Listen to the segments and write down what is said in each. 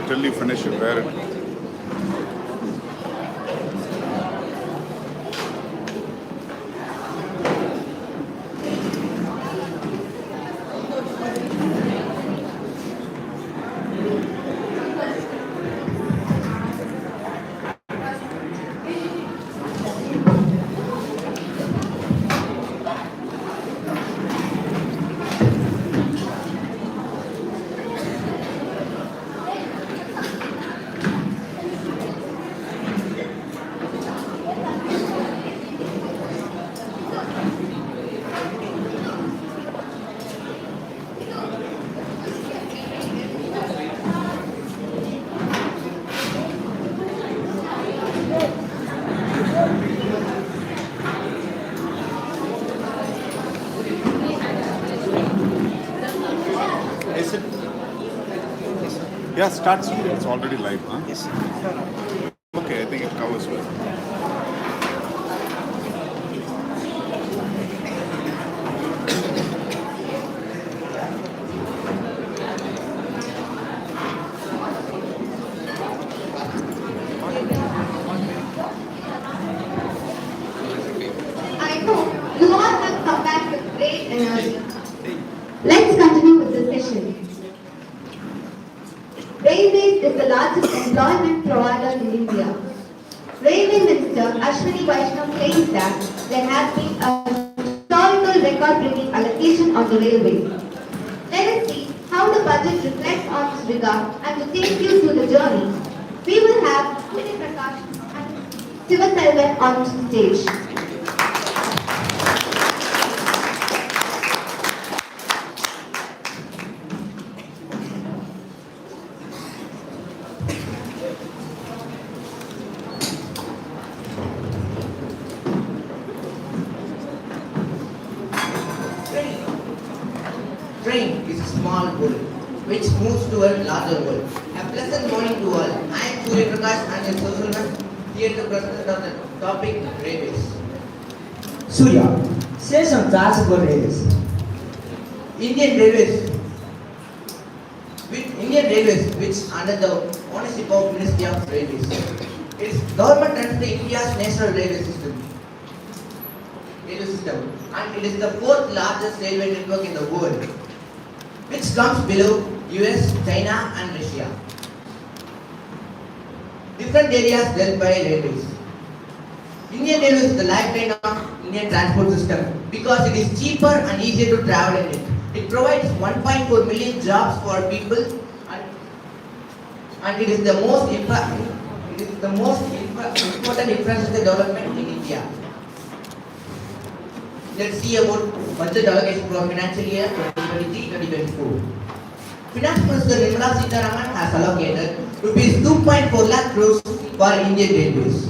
till you finish it. Wear it. Is it? Yeah, start soon. It's already live, huh? Yes. Okay, I think it covers well. I hope you all have come back with great energy. Let's continue with the session. Railways is the largest employment provider in India. Railway Minister Ashwini Vaishnav claims that there has been a historical record-breaking allocation on the railways. Let us see how the budget reflects on this regard, and to take you through the journey, we will have Vinay Prakash and Sivaselvan on stage. Train is a small bull which moves toward larger world. A pleasant morning to all. I am Surya Prakash and your social worker here to present on the topic railways. Surya, say some facts about railways. Indian Railways, which under the ownership of Ministry of Railways. It is government runs the India's national railway system, and it is the fourth largest railway network in the world, which comes below US, China and Russia. Different areas dealt by railways. Indian Railways is the lifeline of Indian transport system because it is cheaper and easier to travel in it. It provides 1.4 million jobs for people and it is the most important infrastructure development in India. Let's see about budget allocation for financial year 2023-2024. Finance Minister Nirmala Sitharaman has allocated rupees 2.4 lakh crores for Indian Railways.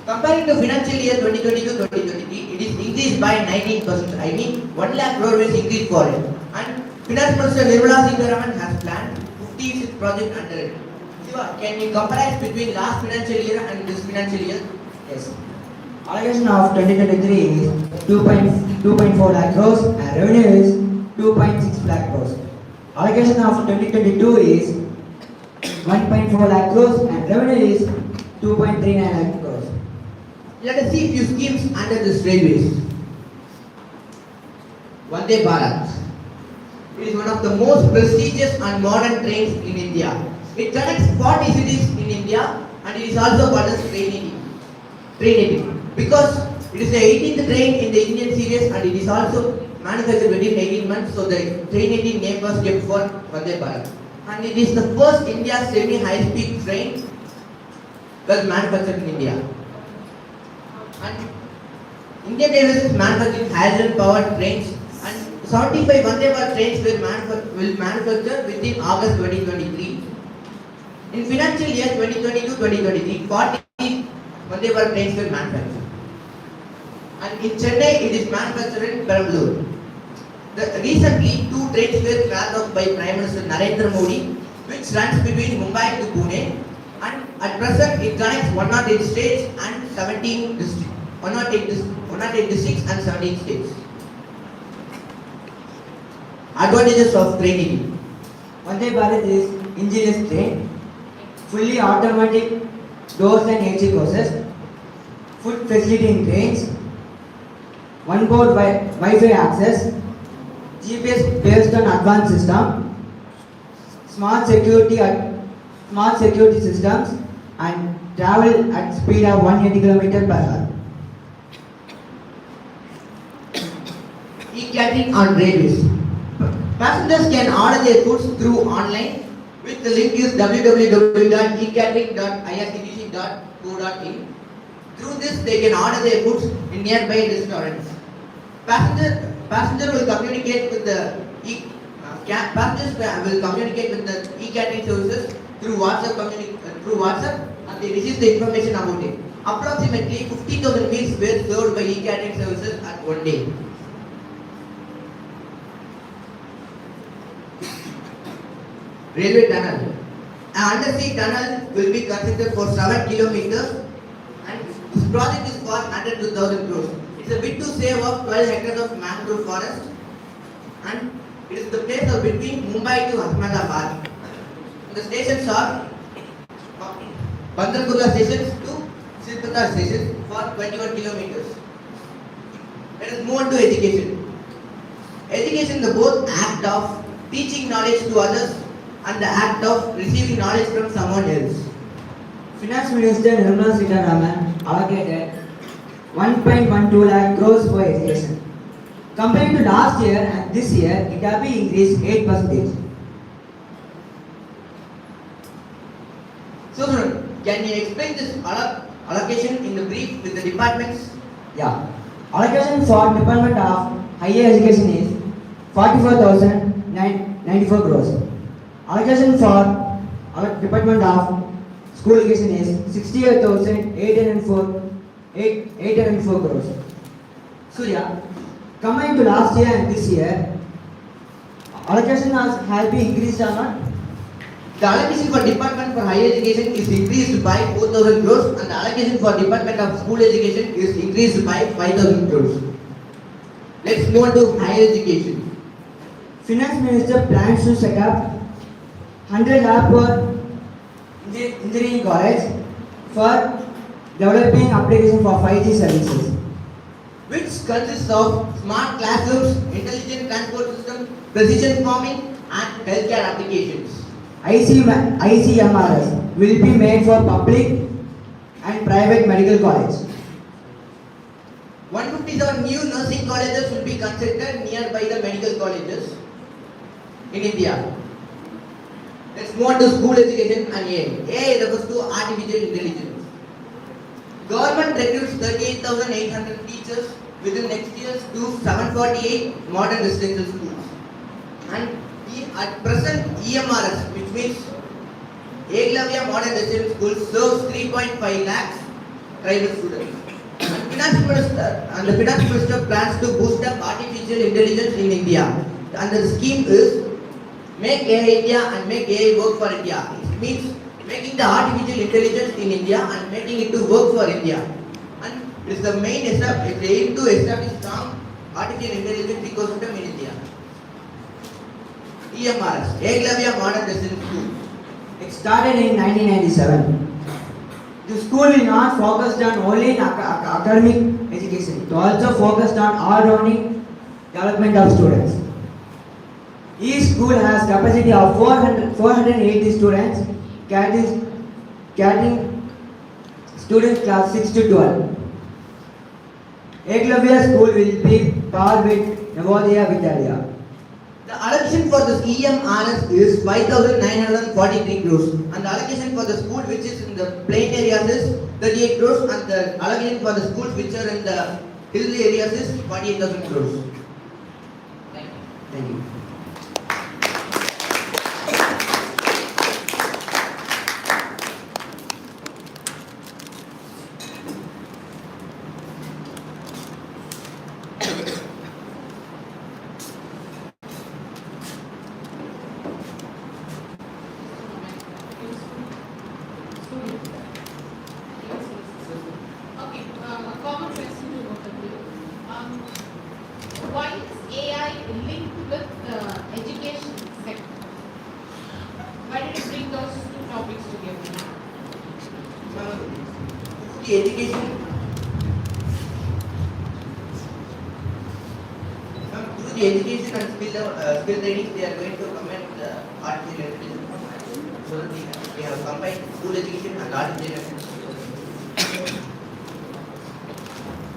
Comparing to financial year 2022-2023, it is increased by 19%. I mean, 1 lakh crore is increased for it. And Finance Minister Nirmala Sitharaman has planned 56 projects under it. Siva, can you compare between last financial year and this financial year? Yes. Allocation of 2023 is 2.4 lakh crores and revenue is 2.6 lakh crores. Allocation of 2022 is 1.4 lakh crores and revenue is 2.39 lakh crores. Let us see a few schemes under this railways. Vande Bharat. It is one of the most prestigious and modern trains in India. It connects 40 cities in India and it is also called as train 18 because it is the 18th train in the Indian series and it is also manufactured within 18 months, so the train 18 name was kept for Vande Bharat. And it is the first India semi-high-speed train was manufactured in India. And Indian Railways is manufacturing hydrogen-powered trains, and 75 Vande Bharat trains will manufacture within August 2023. In financial year 2022-2023, 40 Vande Bharat trains were manufactured. And in Chennai, it is manufactured in Perambur. Recently, 2 trains were planned off by Prime Minister Narendra Modi, which runs between Mumbai to Pune, and at present it connects 108 states and 17 districts. 108 districts and 17 states. Advantages of train 18. Vande Bharat is engineless train. fully automatic doors and AC courses, food facility in trains, one-board Wi-Fi access, GPS based on advanced system, smart security systems, and travel at speed of 180 km per hour. E-catering on railways. Passengers can order their foods through online, which the link is www.ecatering.irctc.co.in. Through this, they can order their foods in nearby restaurants. Passenger will communicate with the e-catering services through WhatsApp, and they receive the information about it. Approximately 50,000 meals were served by e-catering services at one day. Railway tunnel. An undersea tunnel will be constructed for 7 kilometers, and this project is for 102,000 crores. It's a bid to save of 12 hectares of mangrove forest, and it is the place of between Mumbai to Ahmedabad. The stations are Bandarpura stations to Silpata stations for 21 kilometers. Let us move on to education. Education, the both act of teaching knowledge to others and the act of receiving knowledge from someone else. Finance Minister Nirmala Sitharaman allocated 1.12 lakh crores for education. Compared to last year and this year, it has been increased 8%. So, can you explain this allocation in the brief with the departments? Yeah. Allocation for Department of Higher Education is 44,094 crores. Allocation for our Department of School Education is 68,804 crores. So yeah, compared to last year and this year, allocation has been increased or not? The allocation for Department for Higher Education is increased by 4,000 crores, and the allocation for Department of School Education is increased by 5,000 crores. Let's move on to higher education. Finance Minister plans to set up 100 lakh for engineering college for developing application for 5G services, which consists of smart classrooms, intelligent transport system, precision farming, and healthcare applications. ICMRS will be made for public and private medical college. 157 new nursing colleges will be constructed nearby the medical colleges in India. Let's move on to school education and AI. AI refers to artificial intelligence. Government recruits 38,800 teachers within next year to 748 modern residential schools. And at present, EMRS, which means Agaram Modern Residential School, serves 3.5 lakhs private students. And the Finance Minister plans to boost up artificial intelligence in India. And the scheme is Make AI India and Make AI Work for India. It means making the artificial intelligence in India and making it to work for India. And it's the main aim to establish strong artificial intelligence ecosystem in India. EMRS, Agaram Modern Residential School. It started in 1997. The school will not focus on only academic education. It also focused on all-rounding development of students. Each school has capacity of 480 students, catering students class 6 to 12. Agaram School will be par with Navodaya Vidyalaya. The allocation for this EMRS is 5,943 crores, and the allocation for the school which is in the plain areas is 38 crores, and the allocation for the schools which are in the hilly areas is 48,000 crores. Thank you. Okay, a common question to both of you. the education, through the education and skill training, they are going to combine the artificial intelligence. So that we have combined school education and artificial intelligence.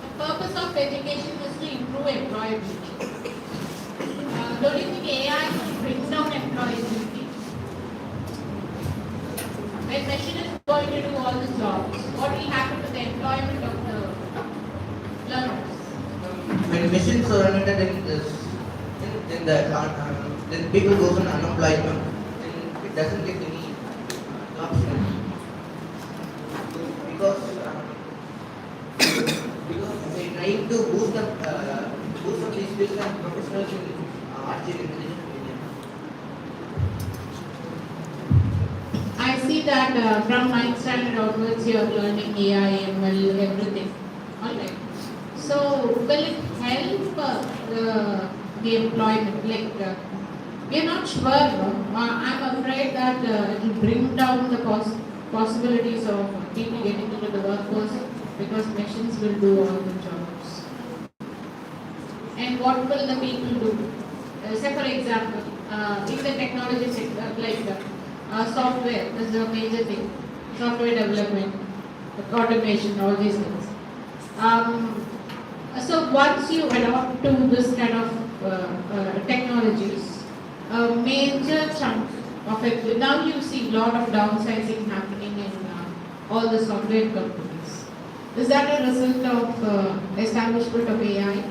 The purpose of education is to improve employability. Don't you think AI will bring down employability? When machine is going to do all the jobs, what will happen to the employment of the learners? When machines are invented in this, then people goes on unemployment, then it doesn't get any jobs. Because they trying to boost up these skills and professionals in artificial intelligence in India. I see that from 9th standard onwards you are learning AI, ML, everything. Alright. So, will it help the employment? We are not sure. I'm afraid that it will bring down the possibilities of people getting into the workforce because machines will do all the jobs. And what will the people do? Say for example, in the technology sector, software is a major thing. Software development, automation, all these things. So once you adopt to this kind of technologies, a major chunk of it, now you see a lot of downsizing happening in all the software companies. Is that a result of establishment of AI?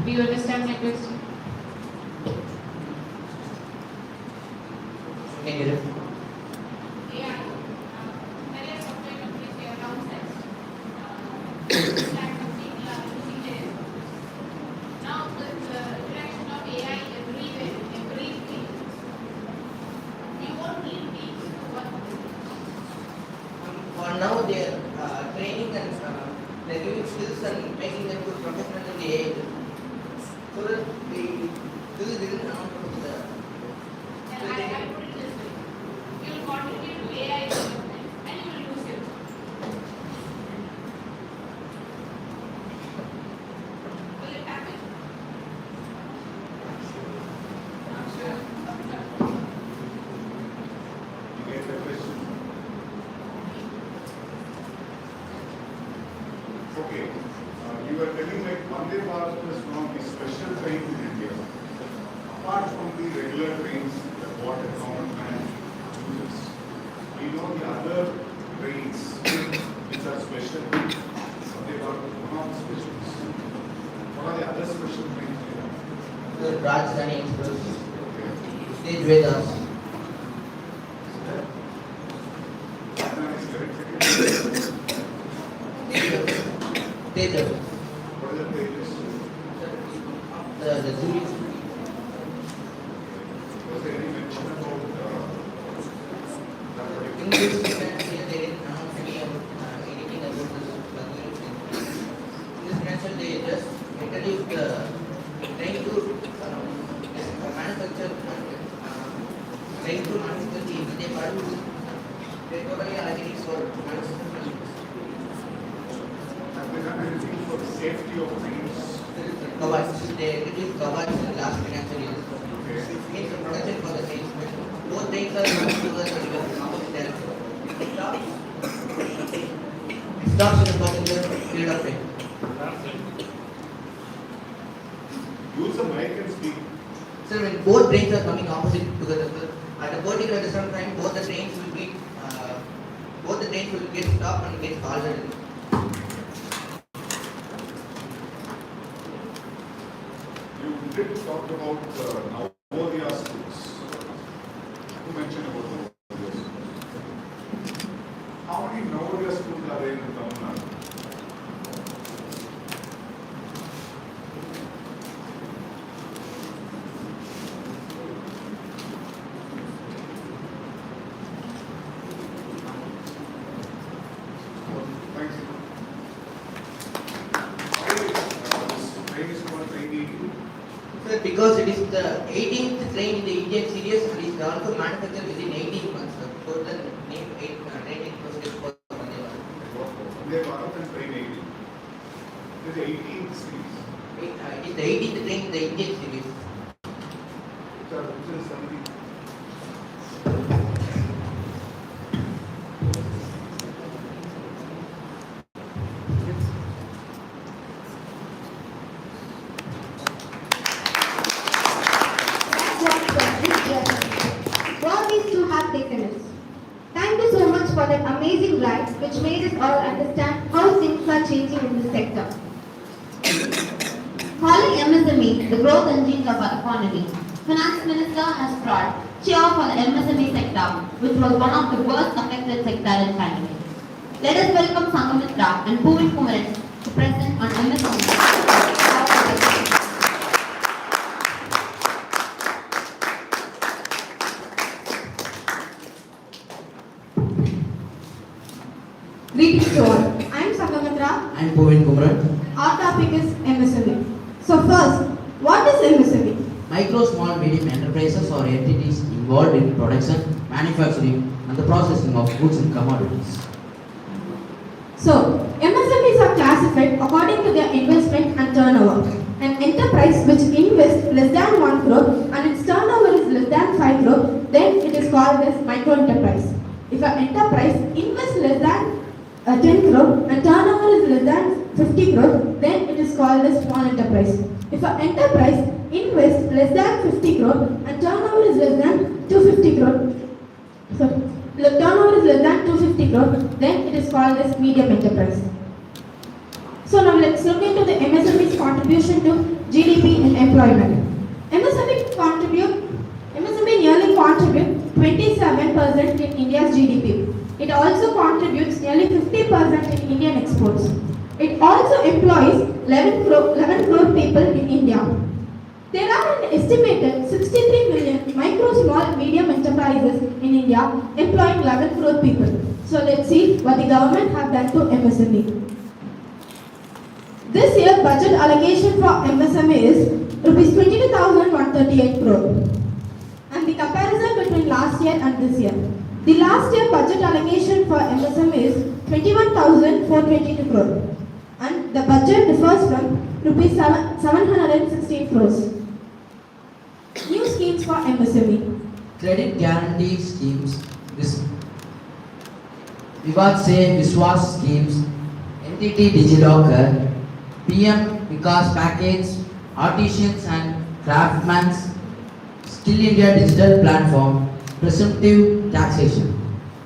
Do you understand my question? Can you repeat? AI. Many software companies they are downsized. Now with the interaction of AI everywhere, everything, you won't need these to work. For now, they are training and they're giving skills and making them good professionals in the AI. So that this didn't amount to the. And I put it this way. You will contribute to AI development and you will lose it. Will it happen? You get the question? Okay. You were telling like Vande Bharat is one of the special trains in India. Apart from the regular trains that water government uses, we know the other trains which are special. Vande Bharat is one of the specials. What are the other special trains we have? The Rajdhani Express, Okay. Stage Vedas. That is correct. Tejas. What is the Tejas? The Zuri. Was there any mention about that In particular? this financial year, they didn't announce anything about this luxury thing. In this financial year, they just introduced trying to manufacture, trying to manufacture the Vande Bharat. They totally are getting for manufacturing. Have they done anything for the safety of trains? Kavach, they introduced Kavach in the last financial year. Okay. It's a protection for the trains. Both trains are moving towards the opposite direction. It stops in a particular period of time. Use the mic and speak. So when both trains are coming opposite together, at a particular distance time, both the trains will get stopped and get halted. You did talk about Navodaya schools. Who mentioned about Navodaya schools? How many Navodaya schools are there in Tamil Nadu? Thanks. This train is called train 82. Sir, because it is the 18th train in the Indian series and is also manufactured within 18 months. Sir. Total It is the 18th series. It is the 18th train in the Indian series. Which is 17th. What these two have taken us. Thank you so much for that amazing ride which made us all understand how things are changing in this sector. Calling MSME the growth engines of our economy, Finance Minister has brought cheer for the MSME sector, which was one of the worst affected sector in pandemic. Let us welcome Sangamitra and Bhuvin Kumaran to present on MSME. Greetings to all. I am Sangamitra. I am Bhuvin Kumaran. Our topic is MSME. So first, what is MSME? Micro, small, medium enterprises or entities involved in production, manufacturing and the processing of goods and commodities. So, MSMEs are classified according to their investment and turnover. An enterprise which invests less than 1 crore and its turnover is less than 5 crore, then it is called as micro enterprise. If an enterprise invests less than 10 crore and turnover is less than 50 crore, then it is called as small enterprise. If an enterprise invests less than 50 crore and turnover is less than 250 crore, the turnover is less than 250 crore, then it is called as medium enterprise. So now let's look into the MSME's contribution to GDP and employment. MSME nearly contribute 27% in India's GDP. It also contributes nearly 50% in Indian exports. It also employs 11 crore people in India. There are an estimated 63 million micro, small, medium enterprises in India employing 11 crore people. So let's see what the government have done to MSME. This year budget allocation for MSME is Rs 22,138 crore. And the comparison between last year and this year. The last year budget allocation for MSME is 21,422 crore. And the budget differs from Rs 716 crores. New schemes for MSME. Credit guarantee schemes, Vivad Se Vishwas schemes, Entity DigiLocker, PM Vikas package, artisans and craftsmen, Skill India digital platform, presumptive taxation.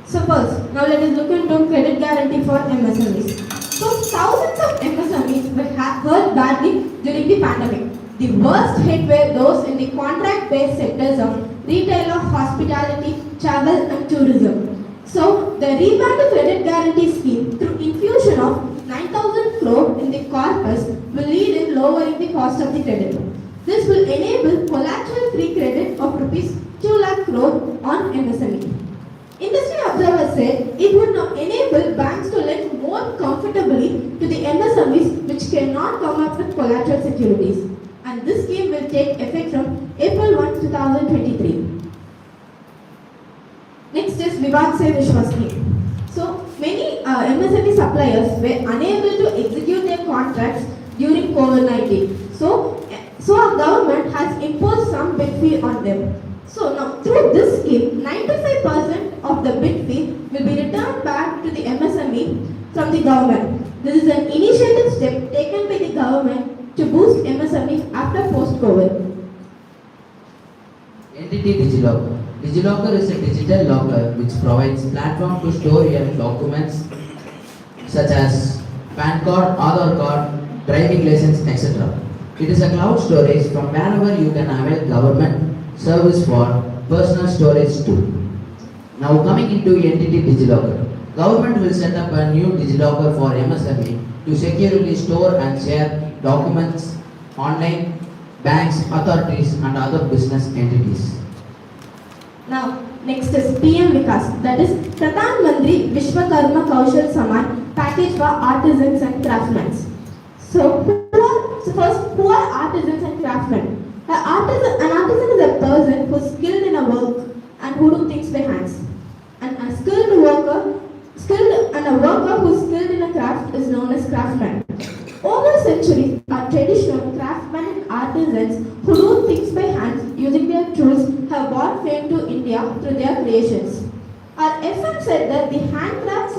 So first, now let us look into credit guarantee for MSMEs. So thousands of MSMEs were hurt badly during the pandemic. The worst hit were those in the contract-based sectors of retail, hospitality, travel and tourism. So the revamped credit guarantee scheme through infusion of 9,000 crore in the corpus will lead in lowering the cost of the credit. This will enable collateral-free credit of Rs 2 lakh crore on MSME. Industry observers said it would now enable banks to lend more comfortably to the MSMEs which cannot come up with collateral securities. And this scheme will take effect from April 1, 2023. Next is Vivad Se Vishwas scheme. So many MSME suppliers were unable to execute their contracts during COVID-19. So our government has imposed some bid fee on them. So now through this scheme, 95% of the bid fee will be returned back to the MSME from the government. This is an initiative step taken by the government to boost MSME after post-COVID. Entity DigiLocker. DigiLocker is a digital locker which provides platform to store your documents such as PAN card, Aadhaar card, driving license, etc. It is a cloud storage from wherever you can avail government service for personal storage too. Now coming into Entity DigiLocker. Government will set up a new DigiLocker for MSME to securely store and share documents online, banks, authorities and other business entities. Now, next is PM Vikas, that is Pradhan Mantri Vishwakarma Kaushal Saman package for artisans and craftsmen. So, who are artisans and craftsmen? An artisan is a person who is skilled in a work and who do things by hands. And a worker who is skilled in a craft is known as craftsman. Over centuries, our traditional craftsmen and artisans who do things by hands using their tools have brought fame to India through their creations. Our FM said that the handcrafts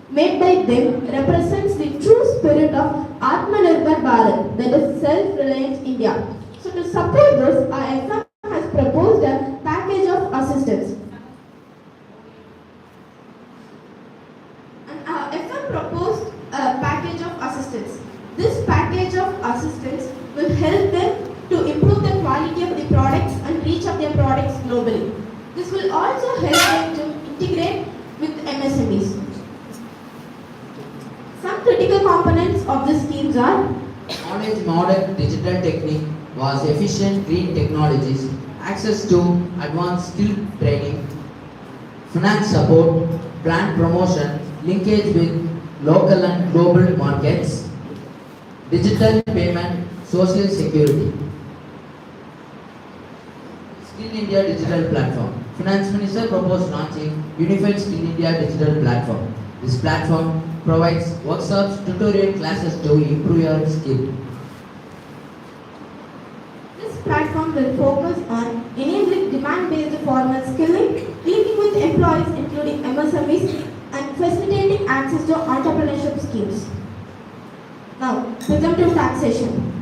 made by them represents the true spirit of Atmanirbhar Bharat, that is self-reliant India. So to support this, our FM has proposed a package of assistance. And our FM proposed a package of assistance. This package of assistance will help them to improve the quality of the products and reach of their products globally. This will also help them to integrate with MSMEs. Some critical components of these schemes are knowledge, modern digital technique, was efficient green technologies, access to advanced skill training, finance support, brand promotion, linkage with local and global markets, digital payment, social security. Skill India Digital Platform. Finance Minister proposed launching Unified Skill India Digital Platform. This platform provides workshops, tutorial classes to improve your skill. This platform will focus on enabling demand-based formal skilling, linking with employees including MSMEs, and facilitating access to entrepreneurship schemes. Now, presumptive taxation.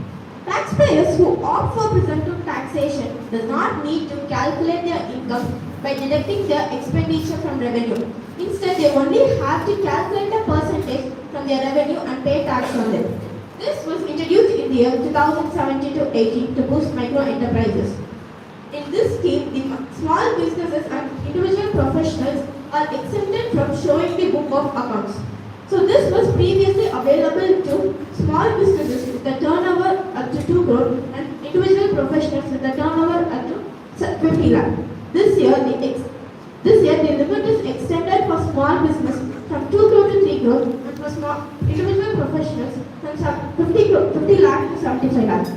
Taxpayers who opt for presumptive taxation does not need to calculate their income by deducting their expenditure from revenue. Instead, they only have to calculate a percentage from their revenue and pay tax on them. This was introduced in the year 2017 to 18 to boost micro enterprises. In this scheme, the small businesses and individual professionals are exempted from showing the book of accounts. So this was previously available to small businesses with a turnover up to 2 crore and individual professionals with a turnover up to 50 lakh. This year, the limit is extended for small business from 2 crore to 3 crore and for small individual professionals from 50 lakh to 75 lakh.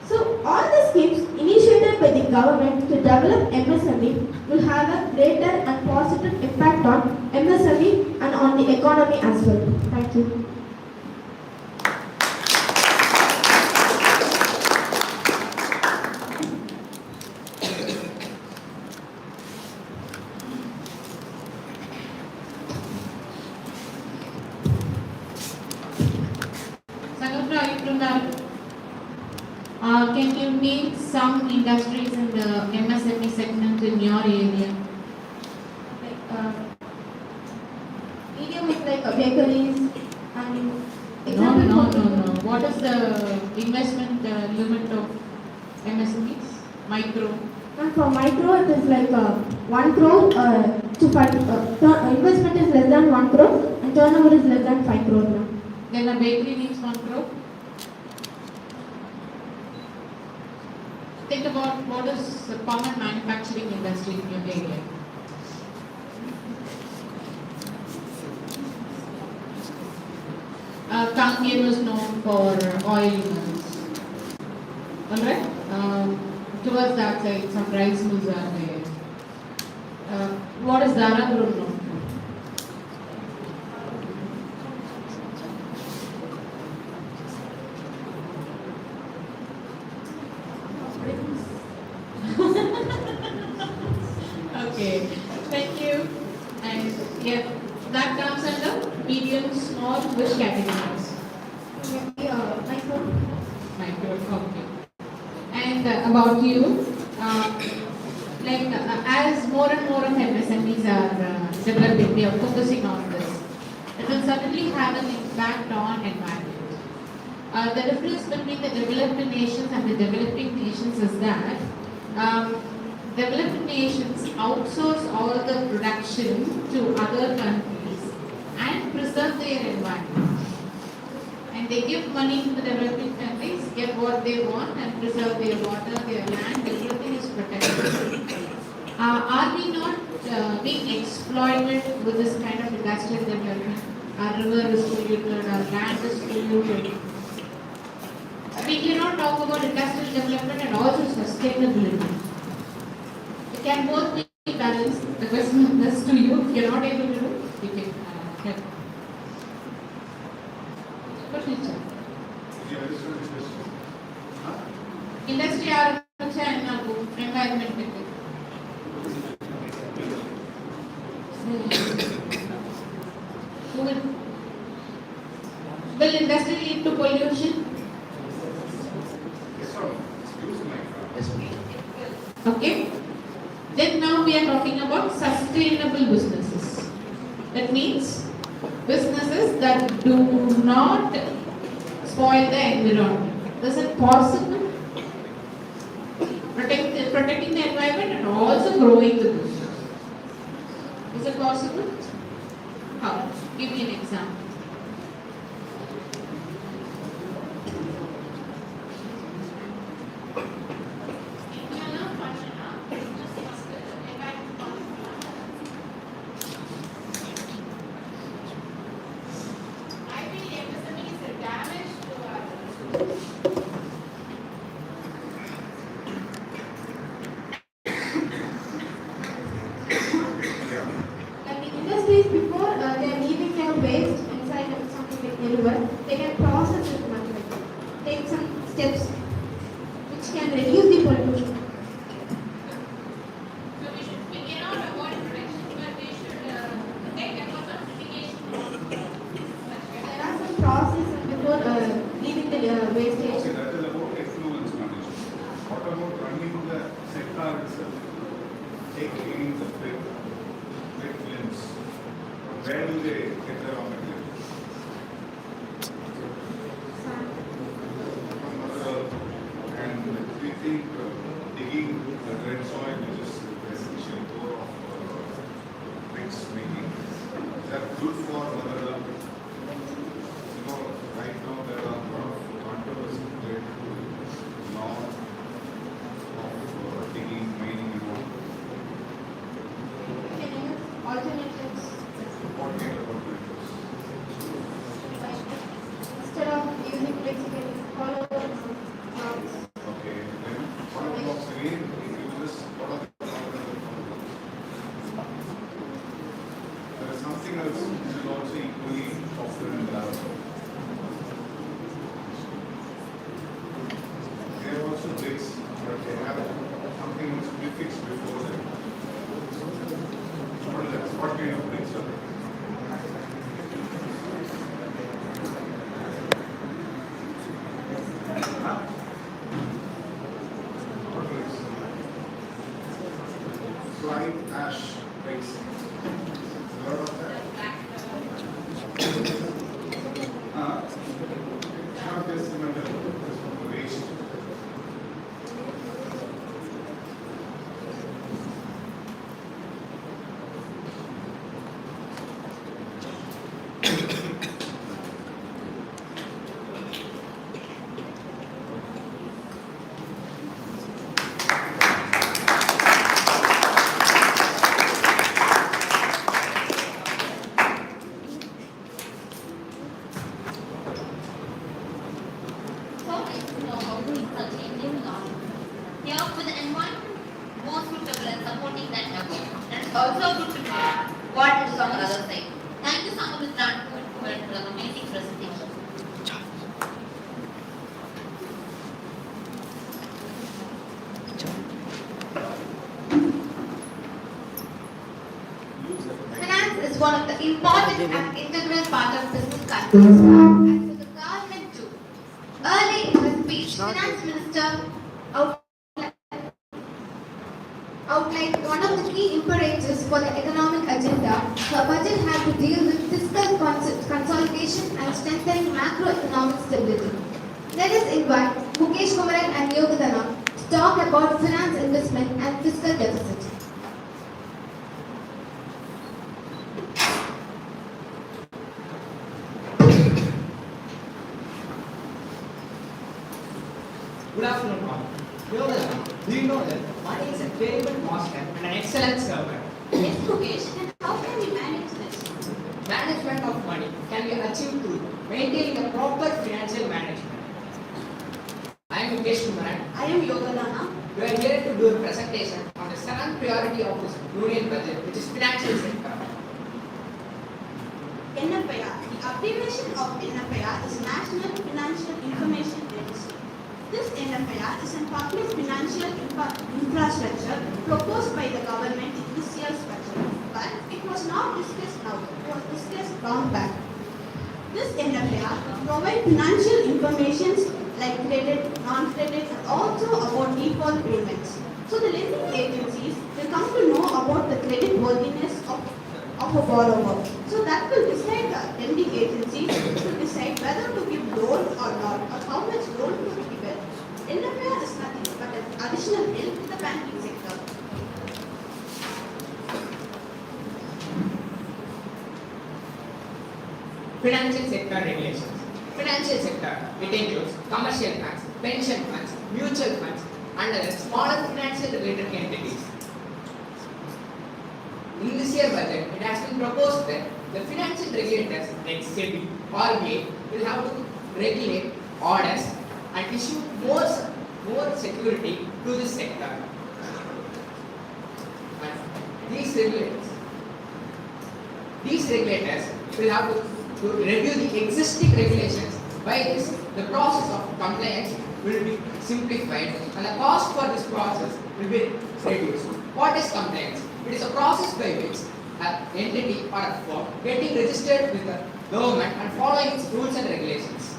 So all the schemes initiated by the government to develop MSME will have a greater and positive impact on MSME and on the economy as well. Thank you. Can you name some industries in the MSME segment in your area? Medium is like bakeries and No. What is the investment limit of MSMEs? Micro? And for micro, it is like 1 crore to 5. Investment is less than 1 crore and turnover is less than 5 crore now. Then a bakery needs 1 crore. Think about what is the common manufacturing industry in your area. Kangen is known for oil mills. Alright? Towards that side, some rice mills are there. What is Dharapuram known for? Okay, thank you. And yeah, that comes under medium, small, which categories? Micro, okay. And about you, as more and more of MSMEs are developing, they are focusing on this. It will certainly have an impact on environment. The difference between the developed nations and the developing nations is that developed nations outsource all the production to other countries and preserve their environment. And they give money to the developing countries, get what they want and preserve their water, their land, everything is protected. Are we not being exploited with this kind of industrial development? Our river is polluted, our land is polluted. We cannot talk about industrial development and also sustainability. It can both be balanced. The question is to you. If you are not able to do, you can help. Good teacher. you understand this question? Huh? Industry ஆரம்பிச்சா என்ன ஆகும்? Environment. Will industry lead to pollution? Yes or no? Excuse my Yes, please. Okay. Then now we are talking about sustainable businesses. That means businesses that do not spoil the environment. Is it possible? Protecting the environment and also growing the business. Is it possible? How? Give me an example. Like in industries, before they are leaving their waste inside of something like a river, they can process it manually. Take some steps which can reduce the pollution. We cannot avoid protection, but we should take efforts on mitigation. There are some processes before leaving the wastage. Okay, that is about effluence management. What about running the sector itself? Taking the big films. Where do they get their raw materials? From Mother Earth. And we think digging the red soil, which is the essential core of bricks making, is that good for Mother Earth? You know, right now there are a lot of controversy related to law of digging, mining and all. Can use alternatives What kind of alternatives? instead of using bricks, you can use hollow blocks. Okay, then one blocks again, we use what are the alternatives? There is something else which is also equally popular in Dharapuram. They are also bricks, but they have something which prefixed before them. What is that? What kind of bricks are they? Huh? What bricks? Fly ash bricks. Heard of that? It's not just cement, it's from the waste. Here for the environment, more suitable and supporting that effort. And it's also good to know what is on the other side. Thank you so much, Mr. Dharapuram, for an amazing presentation. Finance is one of the important and integral part of business countries, and for the government too. Early in his speech, Finance Minister outlined one of the key imperatives for the economic agenda. Her budget had to deal with fiscal consolidation and strengthening macroeconomic stability. Let us invite Mukesh Kumaran and Yogadana to talk about finance investment and fiscal deficit. Good afternoon, all. Yogadana, do you know that money is a very good master and an excellent servant? Yes, Mukesh, and how can we manage this? Management of money can be achieved through maintaining a proper financial management. I am Mukesh Kumaran. I am Yogadana. We are here to do a presentation on the seventh priority of this union budget, which is financial sector. NFIR. The abbreviation of NFIR is National Financial Information is a public financial infrastructure proposed by the government in this year's budget, but it was not discussed now, it was discussed long back. This NFIR provides financial information like credit, non-credit, and also about default payments. So the lending agencies will come to know about the credit worthiness of a borrower. So that will decide the lending agencies to decide whether to give loan or not, or how much loan to be given. NFIR is nothing but an additional help in the banking sector. Financial sector regulations. Financial sector, it includes commercial banks, pension funds, mutual funds, and other smaller financial related entities. In this year budget, it has been proposed that the financial regulators like SEBI, RBI will have to regulate orders and issue more security to this sector. And these regulators will have to review the existing regulations. By this, the process of compliance will be simplified and the cost for this process will be reduced. What is compliance? It is a process by which an entity or a firm getting registered with the government and following its rules and regulations.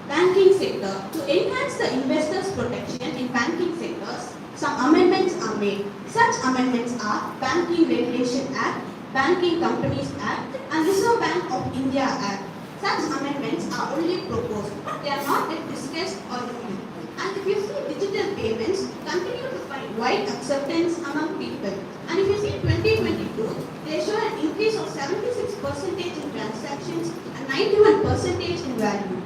Banking sector. To enhance the investors' protection in banking sectors, some amendments are made. Such amendments are Banking Regulation Act, Banking Companies Act, and Reserve Bank of India Act. Such amendments are only proposed. They are not yet discussed or reviewed. And if you see digital payments continue to find wide acceptance among people. And if you see 2022, they show an increase of 76% in transactions and 91% in value.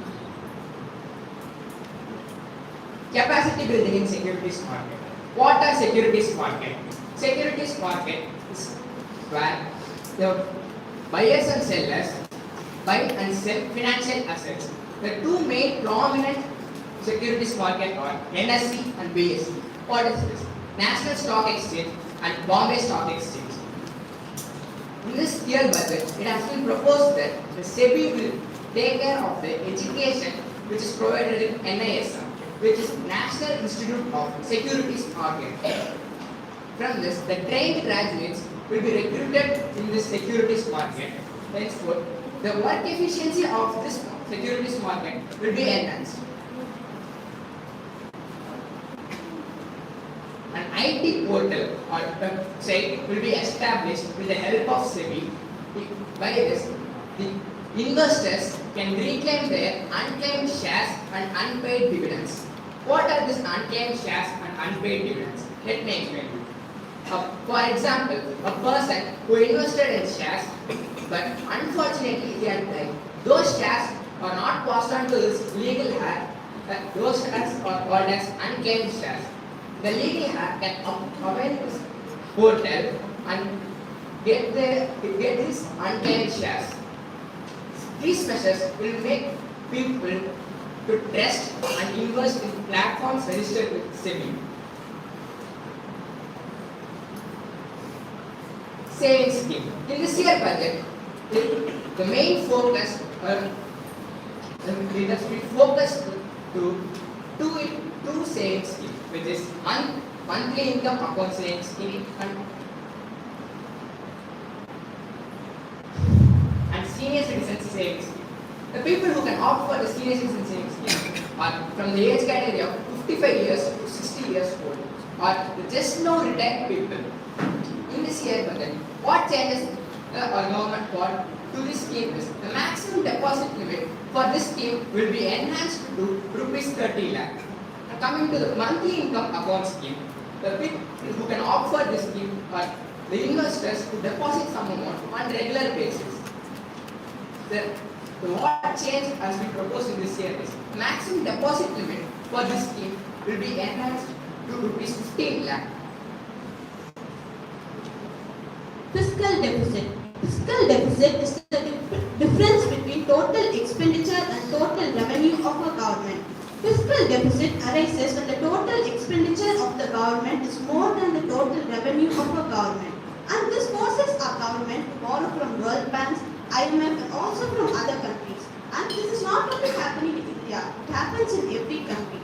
Capacity building in securities market. What are securities market? Securities market is where the buyers and sellers buy and sell financial assets. The two main prominent securities market are NSE and BSE. What is this? National Stock Exchange and Bombay Stock Exchange. In this year budget, it has been proposed that the SEBI will take care of the education which is provided in NISM, which is National Institute of Securities Market. From this, the trained graduates will be recruited in this securities market. Henceforth, the work efficiency of this securities market will be enhanced. An IT portal or website will be established with the help of SEBI. By this, the investors can reclaim their unclaimed shares and unpaid dividends. What are these unclaimed shares and unpaid dividends? Let me explain you. For example, a person who invested in shares but unfortunately he had died. Those shares are not passed on to his legal heir. Those shares are called as unclaimed shares. The legal heir can avail this portal and get these unclaimed shares. These measures will make people to trust and invest in platforms registered with SEBI. Savings scheme. In this year budget, the main focus it has been focused to two savings scheme, which is monthly income account savings scheme and senior citizen savings scheme. The people who can opt for the senior citizen savings scheme are from the age category of 55 years to 60 years old, or the just now retired people. In this year budget, what changes our government brought to this scheme is the maximum deposit limit for this scheme will be enhanced to rupees 30 lakh. And coming to the monthly income account scheme, the people who can opt for this scheme are the investors who deposit some amount on regular basis. What change has been proposed in this year is the maximum deposit limit for this scheme will be enhanced to rupees 15 lakh. Fiscal deficit. Fiscal deficit is the difference between total expenditure and total revenue of a government. Fiscal deficit arises when the total expenditure of the government is more than the total revenue of a government. And this forces our government to borrow from World Banks, IMF, and also from other countries. And this is not only happening in India, it happens in every country.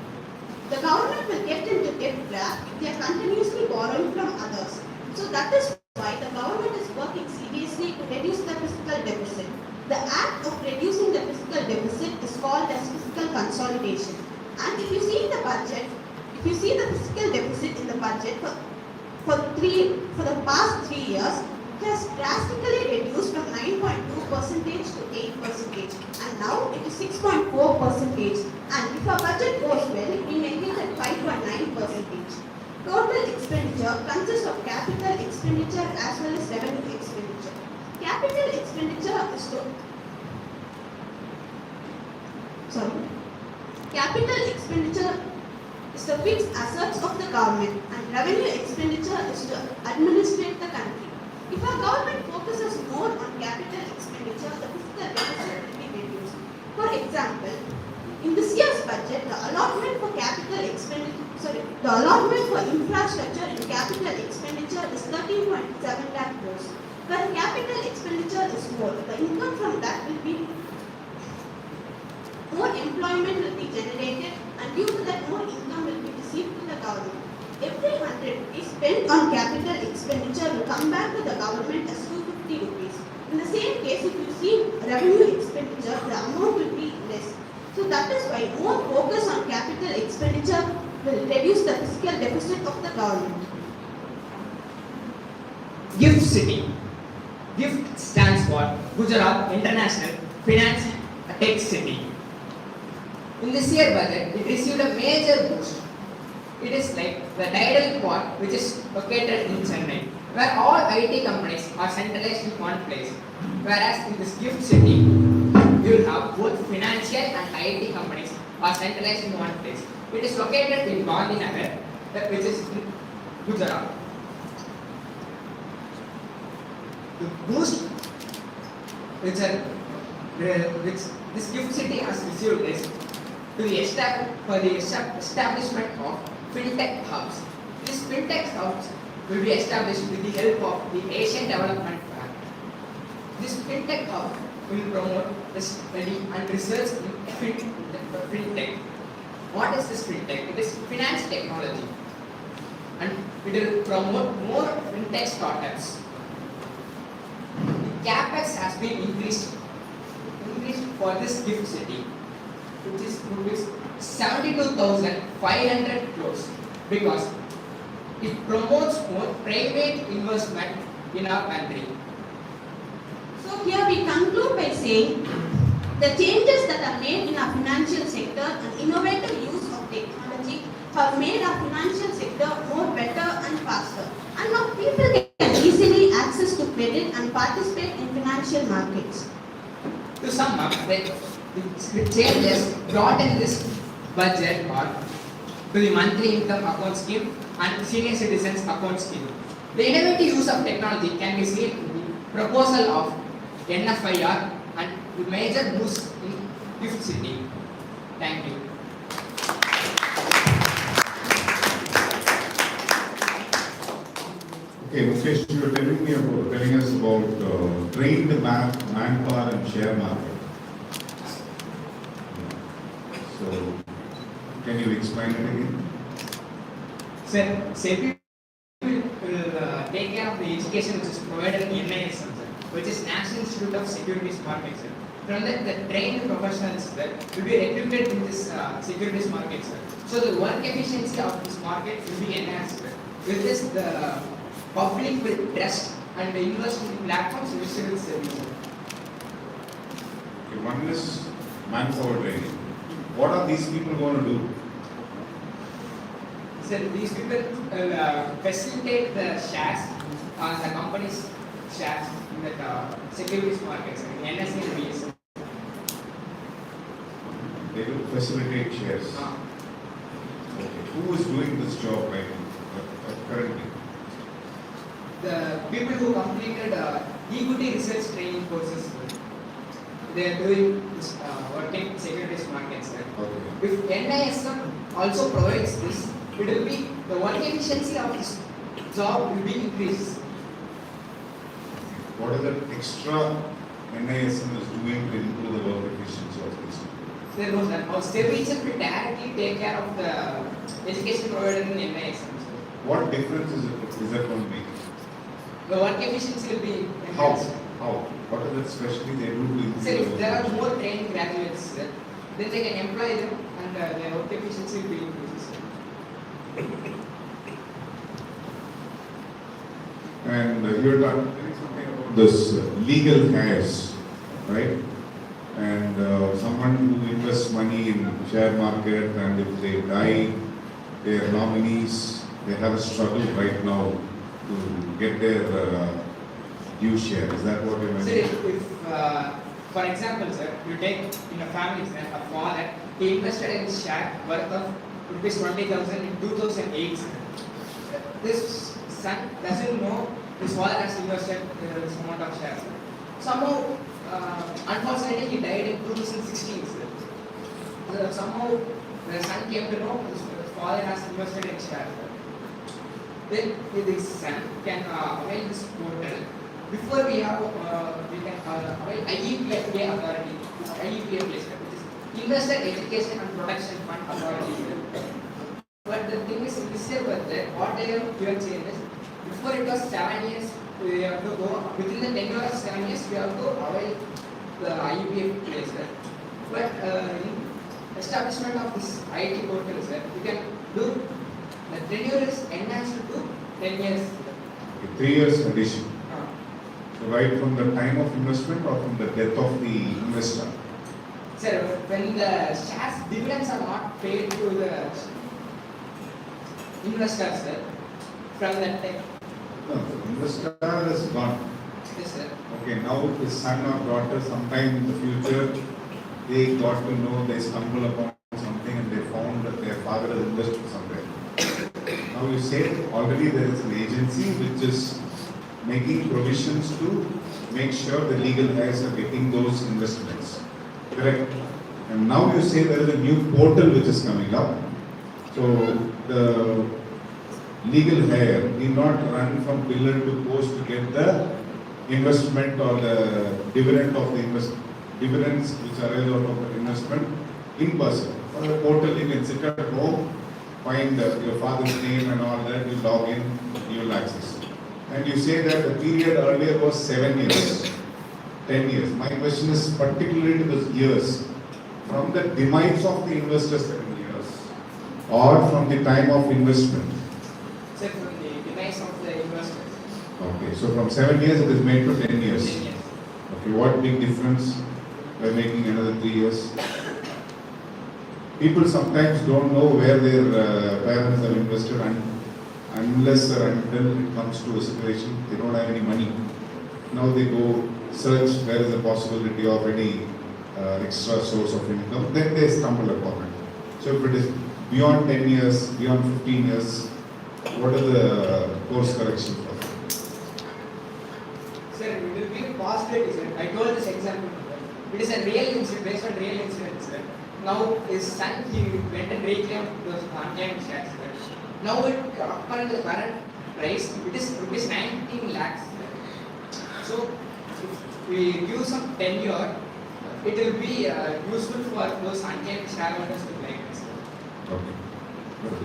continuously borrowing from others. So that is why the government is working seriously to reduce the fiscal deficit. The act of reducing the fiscal deficit is called as fiscal consolidation. And if you see the budget, if you see the fiscal deficit in the budget for the past 3 years, it has drastically reduced from 9.2% to 8%, and now it is 6.4%. And if our budget goes well, we may hit at 5.9%. Total expenditure consists of capital expenditure as well as revenue expenditure. Capital expenditure is Capital expenditure is the fixed assets of the government, and revenue expenditure is to administrate the country. If our government focuses more on capital expenditure, the fiscal deficit will be reduced. For example, in this year's budget, the allotment for infrastructure in capital expenditure is 13.7 lakh crores. Where capital expenditure is more, the income from that will be more employment will be generated, and due to that more income will be received to the government. Every 100 rupees spent on capital expenditure will come back to the government as 250 rupees. In the same case, if you see revenue expenditure, the amount will be less. So that is why more focus on capital expenditure will reduce the fiscal deficit of the government. GIFT City. GIFT stands for Gujarat International Finance Tech City. In this year budget, it received a major boost. It is like the tidal port which is located in Chennai, where all IT companies are centralized in one place. Whereas in this GIFT City, you will have both financial and IT companies are centralized in one place. It is located in Gandhinagar, which is in Gujarat. To boost which this GIFT City has received is for the establishment of fintech hubs. These fintech hubs will be established with the help of the Asian Development Bank. This fintech hub will promote the study and research in fintech. What is this fintech? It is finance technology, and it will promote more fintech startups. The capex has been increased for this GIFT City, which is 72,500 crores, because it promotes more private investment in our country. So here we conclude by saying the changes that are made in our financial sector and innovative use of technology have made our financial sector more better and faster. And now people can easily access to credit and participate in financial markets. To sum up, the changes brought in this budget are to the monthly income account scheme and senior citizens account scheme. The innovative use of technology can be seen in the proposal of NFIR and the major boost in GIFT City. Thank you. Okay, Mukesh, you were telling us about trained manpower and share market. So, can you explain it again? Sir, SEBI will take care of the education which is provided in NISM, which is National Institute of Securities Markets. From that, the trained professionals will be recruited in this securities market. So the work efficiency of this market will be enhanced. With this, the public will trust and invest in the platforms which will serve. Okay, one is manpower training. What are these people going to do? So these people facilitate the shares, the company's shares in the securities markets, NSE and BSE. They will facilitate shares. Okay. Who is doing this job right now, currently? The people who completed equity research training courses, they are doing this, working in securities markets. Okay. If NISM also provides this, it will be the work efficiency of this job will be increased. What is the extra NISM is doing to improve the work efficiency of this? There was that. Our SEBI will directly take care of the education provided in NISM. What difference is that going to make? The work efficiency will be How? enhanced. How? What is it specially they do to improve Sir, if the there work? are more trained graduates, sir, then they can employ them and their work efficiency will be increased. And you're telling something about this legal hairs, right? And someone who invests money in share market, and if they die, their nominees, they have a struggle right now to get their due share. Is that what you Sir, meant? if for example, sir, you take in a family, sir, a father, he invested in share worth of rupees 20,000 in 2008. Sir. This son doesn't know his father has invested this amount of shares. Somehow, unfortunately, he died in 2016. Sir. Somehow, the son came to know his father has invested in shares. Then this son can avail this portal. Before we have, we can avail IEPFA authority, IEPFA, which is Investor Education and Protection Fund Authority. But the thing is, this year, what they have given change is, before it was 7 years, we have to go, within the tenure of 7 years, we have to avail the IEPF place. But in establishment of this IT portal, sir, we can do, the tenure is enhanced to 10 years. 3 years addition. So right from the time of investment or from the death of the investor? Sir, when the shares dividends are not paid to the investors, sir, from that time. No, the investor is gone. Yes, sir. Okay, now his son or daughter, sometime in the future, they got to know, they stumble upon something and they found that their father has invested somewhere. Now you say already there is an agency which is making provisions to make sure the legal heirs are getting those investments. Correct? And now you say there is a new portal which is coming up. So the legal heir need not run from pillar to post to get the investment or the dividend of the dividends which arise out of the investment in person. On the portal you can sit at home, find your father's name and all that, you log in, you will access. And you say that the period earlier was 7 years, 10 years. My question is particularly to the years. From the demise of the investor 7 years or from the time of investment? Sir, from the demise of the investors. Okay, so from 7 years it is made to 10 years. 10 years. Okay, what big difference by making another 3 years? People sometimes don't know where their parents have invested unless or until it comes to a situation they don't have any money. Now they go search where is the possibility of any extra source of income, then they stumble upon it. So if it is beyond 10 years, beyond 15 years, what is the course correction for that? Sir, it will be a possibility, sir. I told this example. It is a real incident, based on real incident, sir. Now his son, he went and reclaimed those unclaimed shares. Now it, according to the current price, it is rupees 19 lakhs. So if we give some tenure, it will be useful for those unclaimed shareholders to claim. Okay. Good.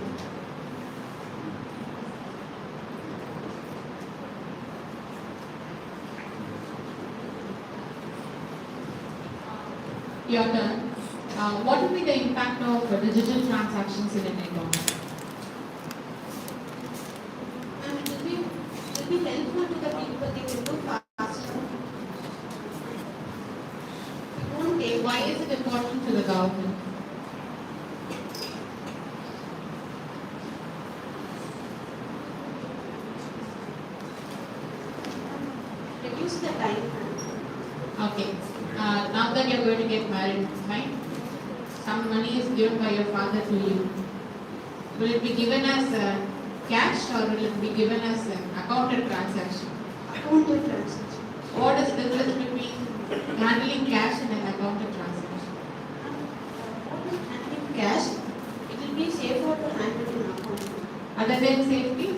Your turn. What will be the impact of digital transactions in an economy? It will be helpful to the people, they will do faster. It won't take. Why is it important to the government? Reduce the time. Okay. Now that you're going to get married, right? Some money is given by your father to you. Will it be given as cash or will it be given as an accounted transaction? Accounted transaction. What is the difference between handling cash and an accounted transaction? Handling cash, it will be safer to handle in account. Other than safety?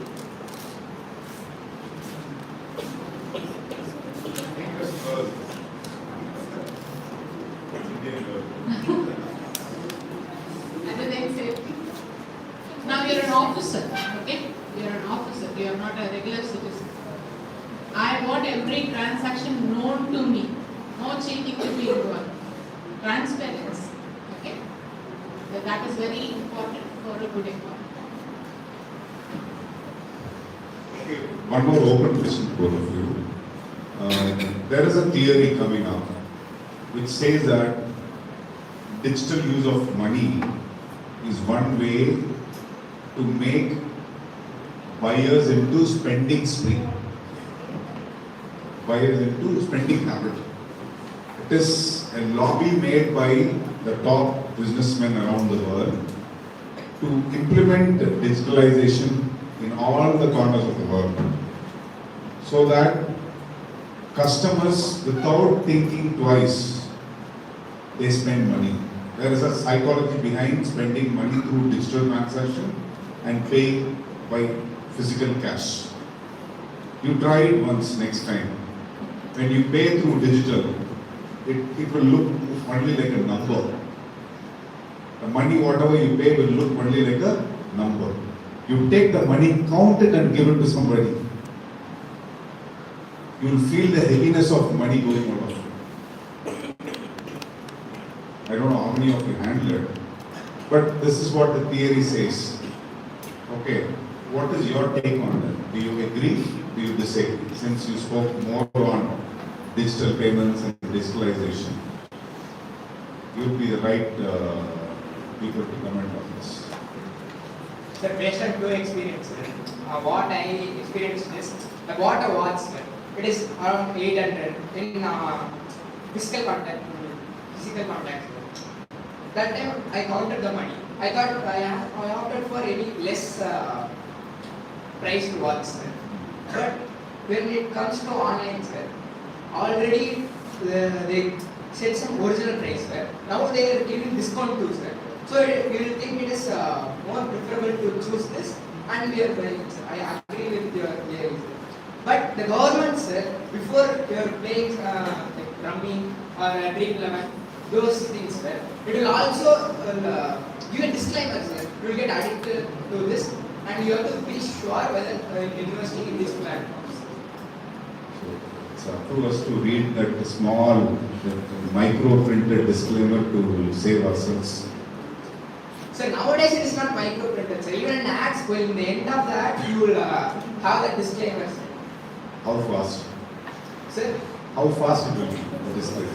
Other than safety? Now you're an officer, okay? You are an officer, you are not a regular citizen. I want every transaction known to me. No cheating to be involved. Transparency. Okay? So that is very important for a good economy. Okay, one more open question to both of you. There is a theory coming up which says that digital use of money is one way to make buyers into spending spree. Buyers into spending habit. It is a lobby made by the top businessmen around the world to implement digitalization in all the corners of the world, so that customers, without thinking twice, they spend money. There is a psychology behind spending money through digital transaction and paying by physical cash. You try it once next time. When you pay through digital, it will look only like a number. The money, whatever you pay, will look only like a number. You take the money, count it and give it to somebody. You will feel the heaviness of money going out of you. I don't know how many of you handle it, but this is what the theory says. Okay, what is your take on that? Do you agree? Do you disagree? Since you spoke more on digital payments and digitalization, you would be the right people to comment on this. Sir, based on your experience, what I experienced is the water watch, it is around 800 in physical contact. That time I counted the money. I thought I opted for any less priced watch, sir. But when it comes to online, sir, already they set some original price, sir. Now they are giving discount too, sir. So you will think it is more preferable to choose this, and we are buying, sir. I agree with your theory, sir. But the government, sir, before you are playing like rummy or dream 11, those things, sir, it will also give a disclaimer, sir. You will get addicted to this, and you have to be sure whether investing in these platforms. So it's up to us to read that small, micro printed disclaimer to save ourselves. So nowadays it is not micro printed, sir. Even in ads, well, in the end of that, you will have that disclaimer, sir. How fast? Sir, How fast it will be, the disclaimer?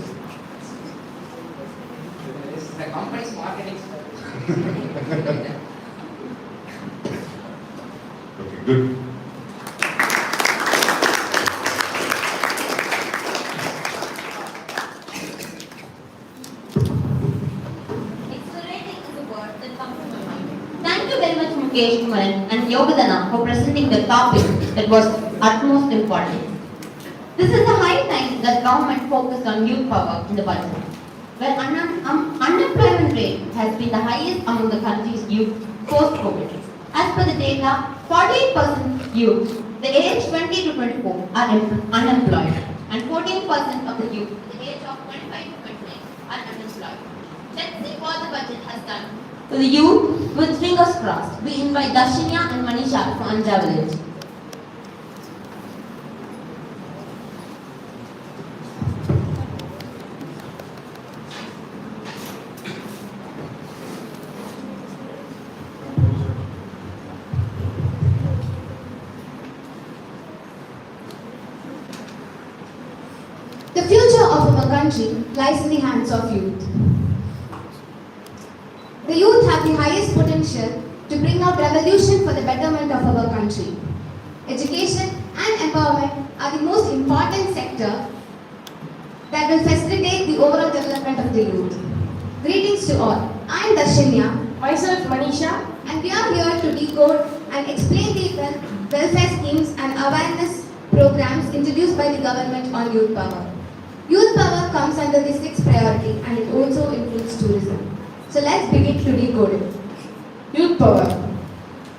this is the company's marketing, sir. Okay, good. Accelerating is a word that comes to my mind. Thank you very much, Mukesh Kumaran and Yogadana, for presenting the topic that was utmost important. This is a high time that government focused on youth power in the budget, where unemployment rate has been the highest among the country's youth post-COVID. As per the data, 48% youth, the age 20 to 24, are unemployed, and 14% of the youth, the age of 25 to 29, are unemployed. Let's see what the budget has done to the youth with fingers crossed. We invite Darshinya and Manisha from Anja village. The future of our country lies in the hands of youth. The youth have the highest potential to bring out revolution for the betterment of our country. Education and empowerment are the most important sector that will facilitate the overall development of the youth. Greetings to all. I am Darshinya, Myself, Manisha. and we are here to decode and explain the welfare schemes and awareness programs introduced by the government on youth power. Youth power comes under the sixth priority, and it also includes tourism. So let's begin to decode it. Youth power.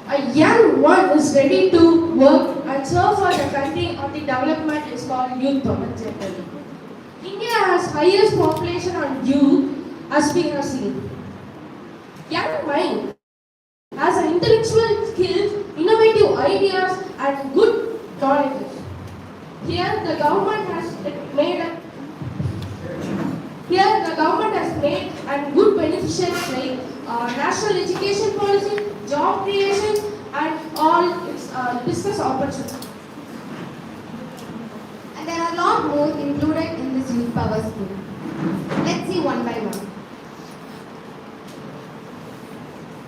A young one is ready to work and serve for the country or the development is called youth power generally. India has highest population on youth as we have seen. Young mind has an intellectual skills, innovative ideas and good knowledge. Here the government has made and good beneficiaries like national education policy, job creation, and all its business opportunities. And there are a lot more included in this youth power scheme. Let's see one by one.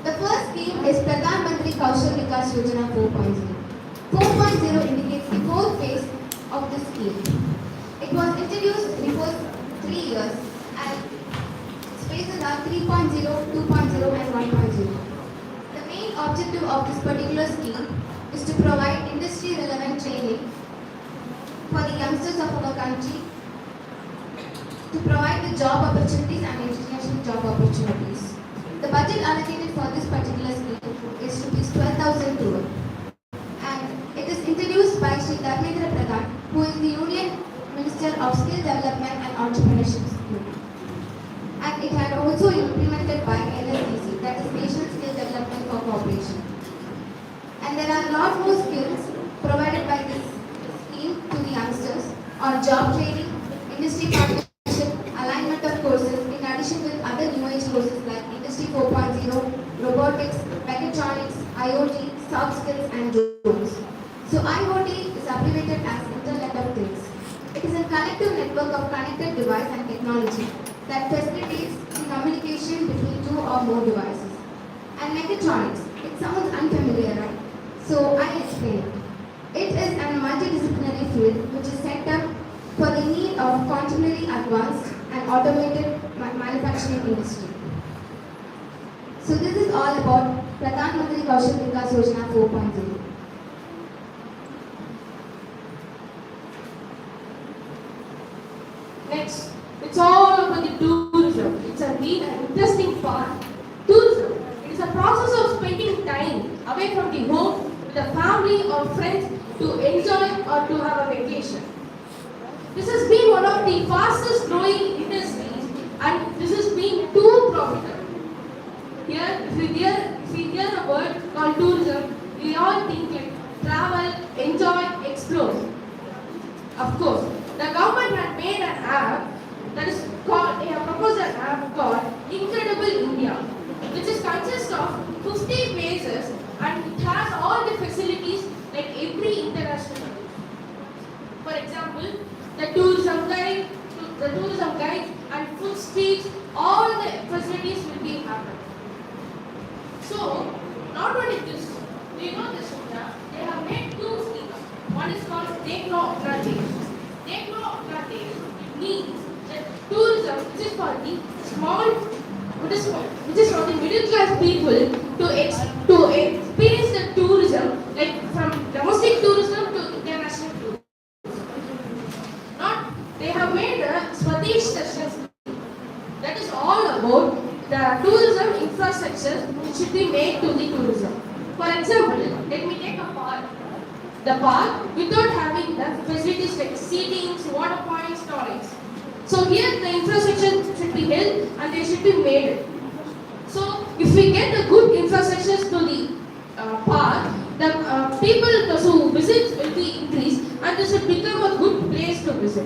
The first scheme is Pradhan Mantri Kaushal Vikas Yojana 4.0. 4.0 indicates the fourth phase of this scheme. It was introduced in the first 3 years and its phases are 3.0, 2.0 and 1.0. The main objective of this particular scheme is to provide industry relevant training for the youngsters of our country, to provide the job opportunities and international job opportunities. The budget allocated for this particular scheme is rupees 12,000 crore, and it is introduced by Shri Dharmendra Pradhan, who is the Union Minister of Skill Development and Entrepreneurship. And it had also implemented by NSDC, that is National Skill Development Corporation. And there are a lot more skills provided by this scheme to the youngsters on job training, industry partnership, alignment of courses, in addition with other new age courses like Industry 4.0, robotics, mechatronics, IoT, soft skills and drones. So IoT is abbreviated as Internet of Things. It is a collective network of connected device and technology that facilitates the communication between two or more devices. And mechatronics, it sounds unfamiliar, right? So I explain it. It is a multidisciplinary field which is set up for the need of contemporary advanced and automated manufacturing industry. So this is all about Pradhan Mantri Kaushal Vikas Yojana 4.0. Next, it's all about the tourism. It's a neat and interesting part. Tourism, it is a process of spending time away from the home with a family or friends to enjoy or to have a vacation. This has been one of the fastest growing industries and this has been too profitable. Here, if we hear a word called tourism, we all think like travel, enjoy, explore. Of course, the government had made an app that is called, they have proposed an app called Incredible India, which is consists of 50 places and it has all the facilities like every international country. For example, the tourism guide and food streets, all the facilities will be happening. So, not only this, do you know this? They have made two schemes. One is called Decode. It means that tourism, which is for the which is for the middle class people to experience the tourism, like from domestic tourism to international tourism. They have made a Swadesh session that is all about the tourism infrastructure which should be made to the tourism. For example, let me take a park. The park without having the facilities like seatings, water points, toilets. So here the infrastructure should be held and they should be made. So if we get a good infrastructure to the park, the people who visit will be increased and this will become a good place to visit.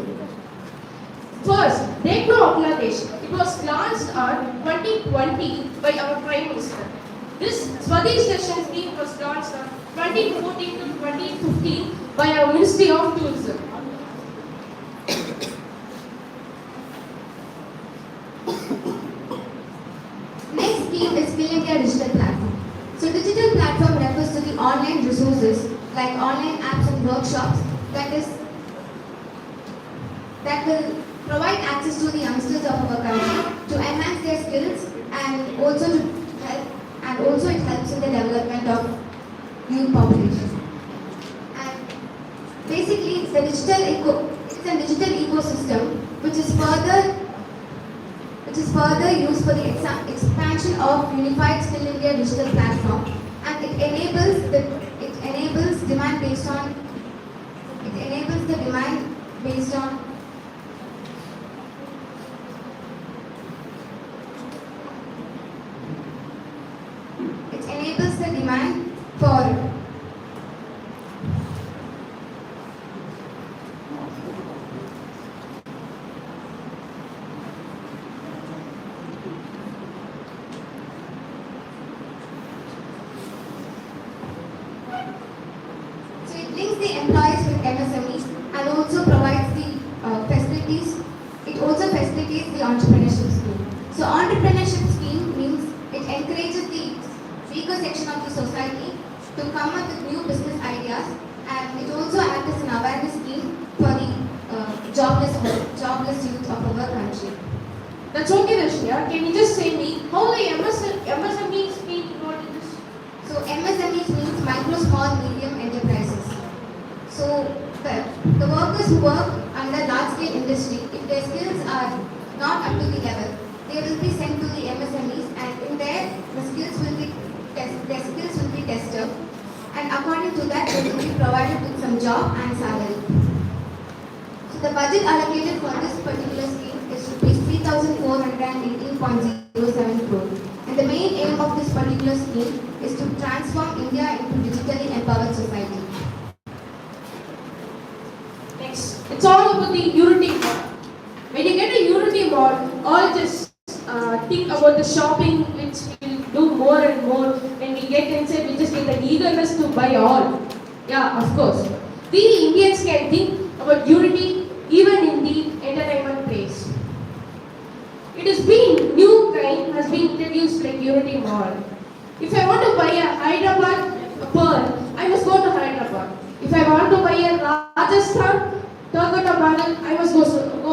First, Decoding. It was launched on 2020 by our Prime Minister. This Swadesh Session scheme was launched on 2014 to 2015 by our Ministry of Tourism. Next scheme is Skill India Digital Platform. So digital platform refers to the online resources like online apps and workshops that will provide access to the youngsters of our country to enhance their skills and also it helps in the development of youth population. And basically it's a digital ecosystem which is further used for the expansion of unified Skill India digital platform, and it enables the demand based on is the entrepreneurship scheme. So entrepreneurship scheme means it encourages the weaker section of the society to come up with new business ideas, and it also acts as an awareness scheme for the jobless youth of our country. That's okay, Rashia. Can you just say me how the MSMEs mean involved in this? So MSMEs means micro, small, medium enterprises. So the workers who work under large scale industry, if their skills are not up to the level, they will be sent to the MSMEs, and in there their skills will be tested, and according to that they will be provided with some job and salary. So the budget allocated for this particular scheme is rupees 3,418.07 crore. And the main aim of this particular scheme is to transform India into digitally empowered society. Next, it's all about the Unity Mall. When you get a Unity Mall, all just think about the shopping, which will do more and more. When we get inside, we just get the eagerness to buy all. Yeah, of course. We Indians can think about unity even in the entertainment place. It has been new kind has been introduced like Unity Mall. If I want to buy a Hyderabad pearl, I must go to Hyderabad. If I want to buy a Rajasthan terracotta bangle, I must go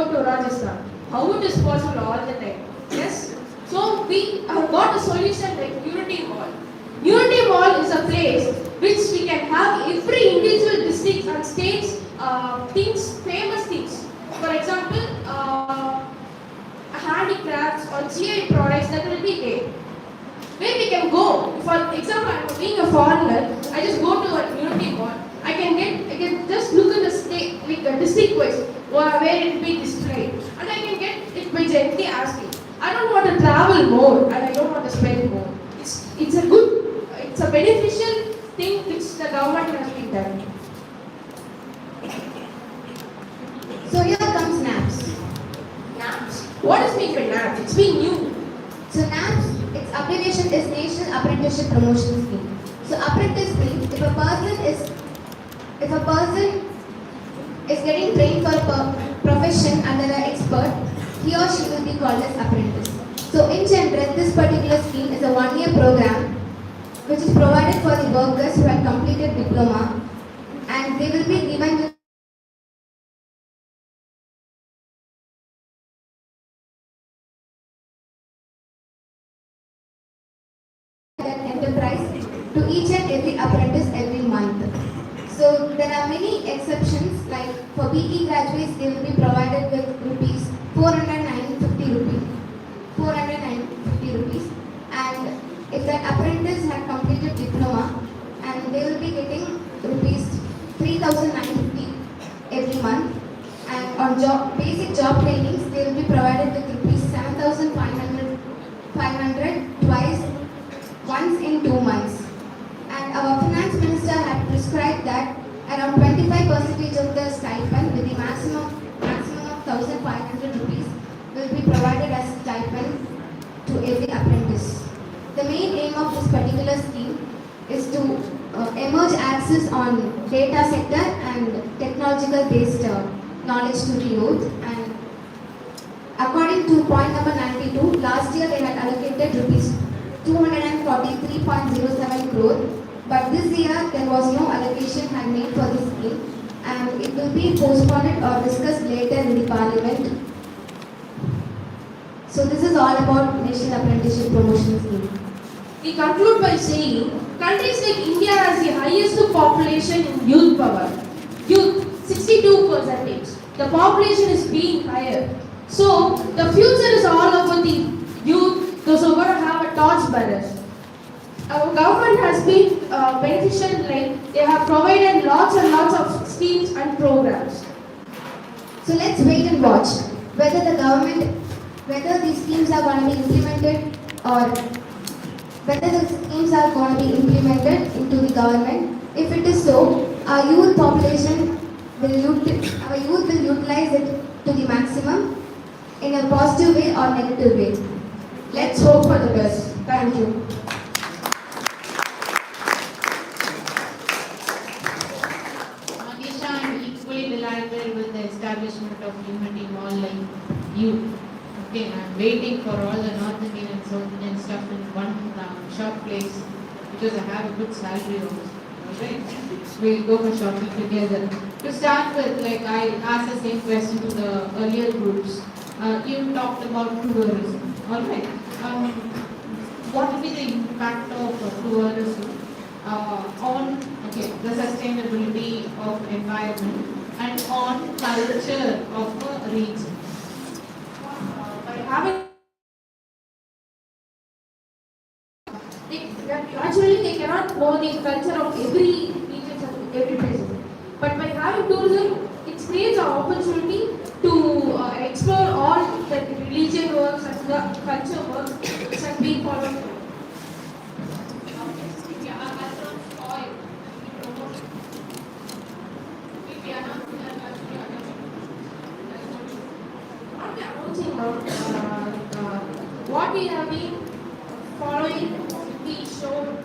to Rajasthan. How it is possible all the time? Yes. So we have got a solution like Unity Mall. Unity Mall is a place which we can have every individual district and states things, famous things. For example, handicrafts or GI products that will be there. Where we can go. For example, I'm being a foreigner, I just go to a Unity Mall. I can just look at the state, like a district wise, where it will be displayed, and I can get it by gently asking. I don't want to travel more, and I don't want to spend more. It's a beneficial thing which the government has been done. So here comes NAPS. NAPS. What is meant by NAPS? It's been new. So NAPS, its abbreviation is National Apprenticeship Promotion Scheme. So apprentice means if a person is getting trained for a profession under an expert, he or she will be called as apprentice. So in general, this particular scheme is a one-year program which is provided for the workers who have completed diploma, and they will be given with enterprise to each and every apprentice every month. So there are many exceptions, like for BE graduates they will be provided with rupees 409.50 rupees, and if that apprentice had completed diploma, and they will be getting rupees 3,950 every month, and on basic job trainings they will be provided with rupees 7,500 once in 2 months. And our finance minister had prescribed that around 25% of the stipend with the maximum of 1,500 rupees will be provided as stipend to every apprentice. The main aim of this particular scheme is to emerge access on data sector and technological based knowledge to the youth. And according to point number 92, last year they had allocated rupees 243.07 crore, but this year there was no allocation had made for this scheme, and it will be postponed or discussed later in the parliament. So this is all about National Apprenticeship Promotion Scheme. We conclude by saying, countries like India has the highest population in youth power. Youth, 62%. The population is being higher. So, the future is all about the youth, those who are going to have a torch bearers. Our government has been beneficial, like they have provided lots and lots of schemes and programs. So let's wait and watch whether these schemes are going to be implemented, or whether the schemes are going to be implemented into the government. If it is so, our youth will utilize it to the maximum in a positive way or negative way. Let's hope for the best. Thank you. Manisha, I'm equally delighted with the establishment of Unity Mall like you. waiting for all the North Indian and South Indian stuff in one short place because I have a good salary also. Alright? We'll go for shopping together. To start with, like I asked the same question to the earlier groups. You talked about tourism. Alright. What will be the impact of tourism on the sustainability of environment and on culture of a region? By having actually they cannot know the culture of every region and every place. But by having tourism, it creates an opportunity to explore all the religion works and the culture works which have been followed. What we have been following the show.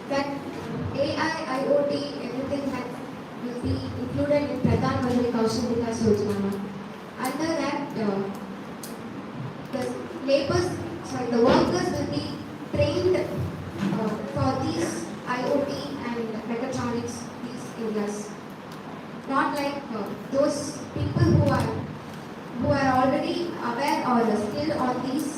That AI, IoT, everything will be included in Pradhan Mantri Kaushal Vikas Yojana. Under that, the workers will be trained for these IoT and mechatronics, these areas. Not like those people who are already aware or skilled on these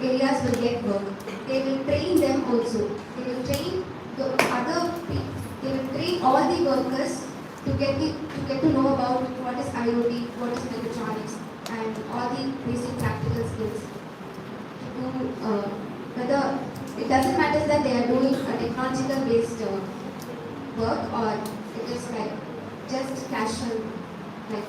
areas will get work. They will train them also. They will train the other people. They will train all the workers to get to know about what is IoT, what is mechatronics, and all the basic practical skills. Whether it doesn't matter that they are doing a technological based work or it is like just casual, like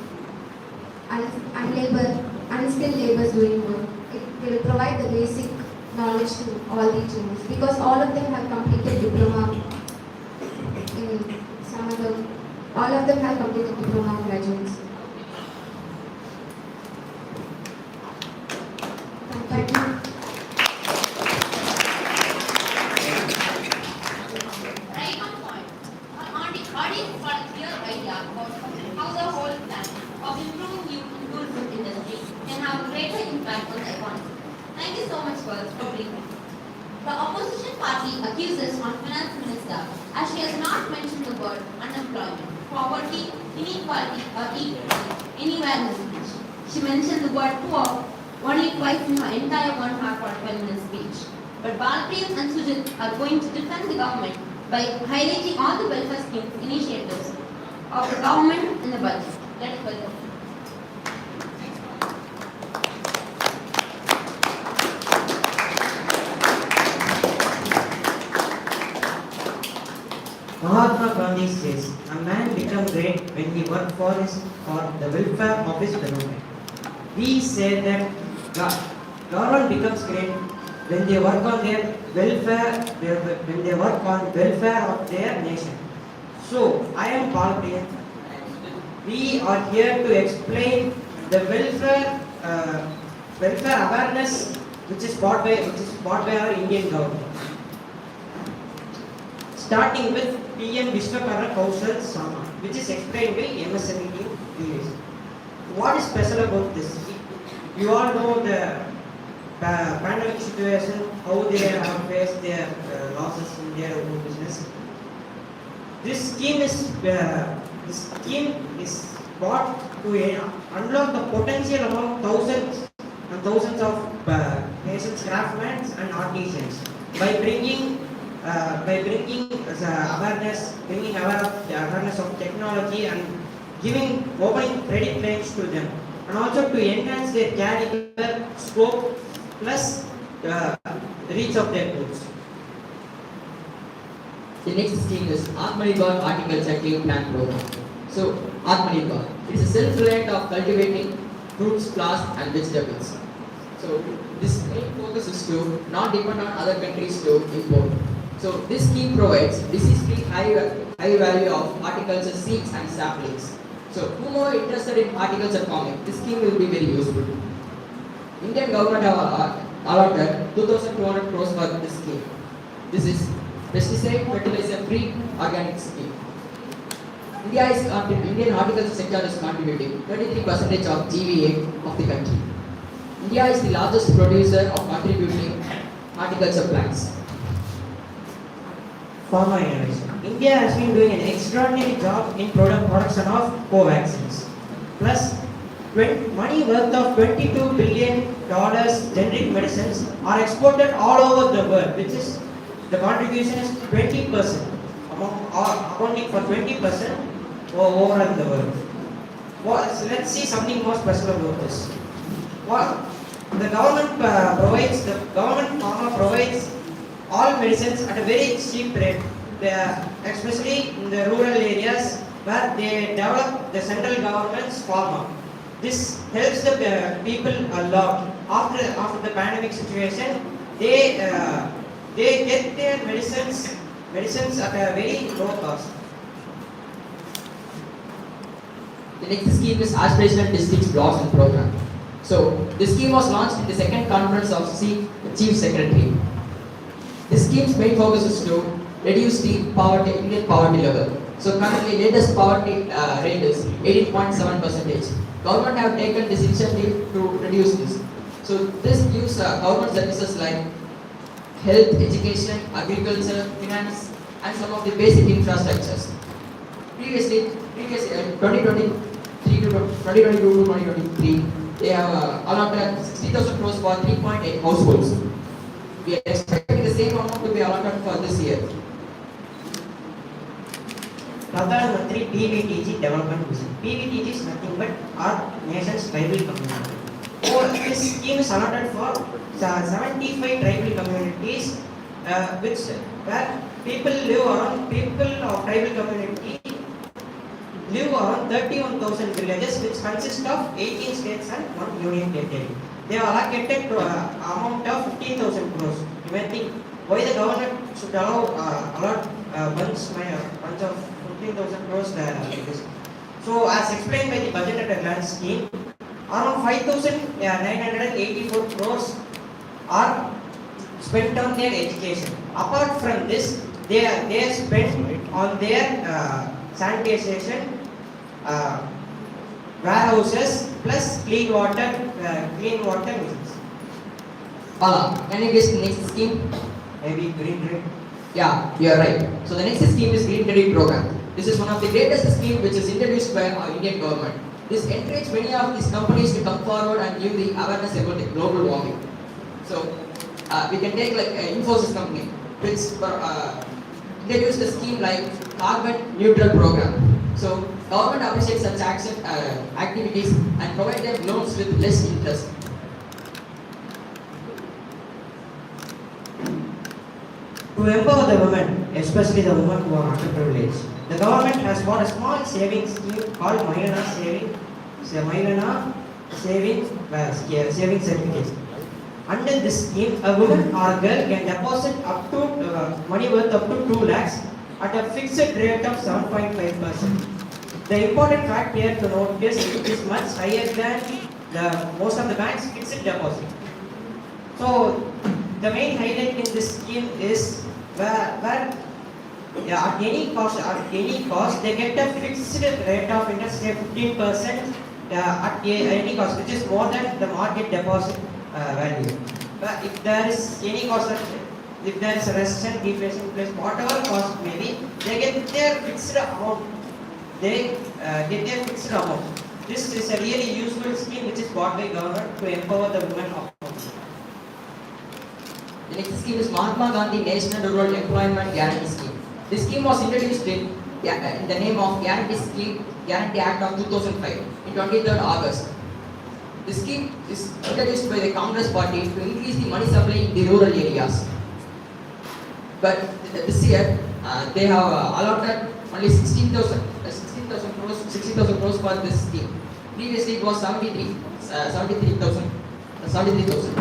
unskilled laborers doing work. They will provide the basic knowledge to all the juniors because all of them have completed diploma in some of them. All of them have completed diploma graduates. Thank you. Right on point. Audience for a clear idea about how the whole plan of improving tourism industry can have a greater impact on the economy. Thank you so much, girls, for briefing. The opposition party accuses on finance minister as she has not mentioned the word unemployment, poverty, inequality or equality anywhere in the speech. She mentioned the word poor only twice in her entire 1 hour 45 minute speech. But Balpriya and Sujit are going to defend the government by highlighting all the welfare schemes initiatives of the government in the budget. Let us welcome. Mahatma Gandhi says, a man becomes great when he works for the welfare of his fellow men. We say that government becomes great when they work on their welfare, when they work on welfare of their nation. So, I am Balpriya. We are here to explain the welfare awareness which is brought by our Indian government. Starting with PM Vishwakara Kaushal Sama, which is explained by MSME English. What is special about this? You all know the pandemic situation, how they have faced their losses in their own business. This scheme is brought to unlock the potential among thousands and thousands of nations, craftsmen and artisans by bringing awareness of technology and opening credit lines to them, and also to enhance their career scope plus the reach of their goods. The next scheme is Atmanirbhar Horticulture Clean Plant Program. So, Atmanirbhar, it is a self-reliant of cultivating fruits, flowers and vegetables. So, So this main focus is to not depend on other countries to import. So this scheme provides disease-free high value of horticulture seeds and saplings. So who more interested in horticulture farming, this scheme will be very useful. Indian government have allotted 2,200 crores for this scheme. This is pesticide fertilizer free organic scheme. Indian horticulture sector is contributing 33% of GVA of the country. India is the largest producer of contributing horticulture plants. Pharma innovation. India has been doing an extraordinary job in production of co-vaccines. Plus, money worth of $22 billion generic medicines are exported all over the world, which is the contribution is 20%, accounting for 20% over in the world. So let's see something more special about this. The government pharma provides all medicines at a very cheap rate, especially in the rural areas where they develop the central government's pharma. This helps the people a lot. After the pandemic situation, they get their medicines at a very low cost. The next scheme is Aspirational Districts Blocks and Program. So this scheme was launched in the second conference of Chief Secretary. This scheme's main focus is to reduce the Indian poverty level. So currently, latest poverty rate is 18.7%. Government have taken this initiative to reduce this. So this gives government services like health, education, agriculture, finance, and some of the basic infrastructures. Previously 2023 to 2023, they have allotted 60,000 crores for 3.8 households. We are expecting the same amount to be allotted for this year. Pradhan Mantri PVTG Development Vision. PVTG is nothing but our nation's tribal community. This scheme is allotted for 75 tribal communities, where people of tribal community live around 31,000 villages, which consist of 18 states and 1 union territory. They are allocated to amount of 15,000 crores. You may think why the government should allot a bunch of 15,000 crores like this. So as explained by the budget at a glance scheme, around 5,984 crores are spent on their education. Apart from this, they are spent on their sanitation, warehouses, plus clean water missions. Can you guess the next scheme? Maybe green trade. Yeah, you are right. So the next scheme is Green Credit Program. This is one of the greatest schemes which is introduced by our Indian government. This encourages many of these companies to come forward and give the awareness about the global warming. So we can take like Infosys company, which introduced a scheme like Carbon Neutral Program. So government appreciates such activities and provide them loans with less interest. To empower the women, especially the women who are underprivileged, the government has bought a small savings scheme called Mahilana Saving Certificate. Under this scheme, a woman or a girl can deposit up to money worth up to 2 lakhs at a fixed rate of 7.5%. The important fact here to note is it is much higher than most of the banks' fixed deposit. So the main highlight in this scheme is where at any cost they get a fixed rate of interest, say 15% at any cost, which is more than the market deposit value. But if there is any cost, if there is a recession, deflation, plus whatever cost may be, they get their fixed amount. This is a really useful scheme which is bought by government to empower the women of. The next scheme is Mahatma Gandhi National Rural Employment Guarantee Scheme. This scheme was introduced in the name of Guarantee Act of 2005 in 23rd August. This scheme is introduced by the Congress party to increase the money supply in the rural areas. But this year they have allotted only 16,000 crores for this scheme. Previously it was 73,000 73,000.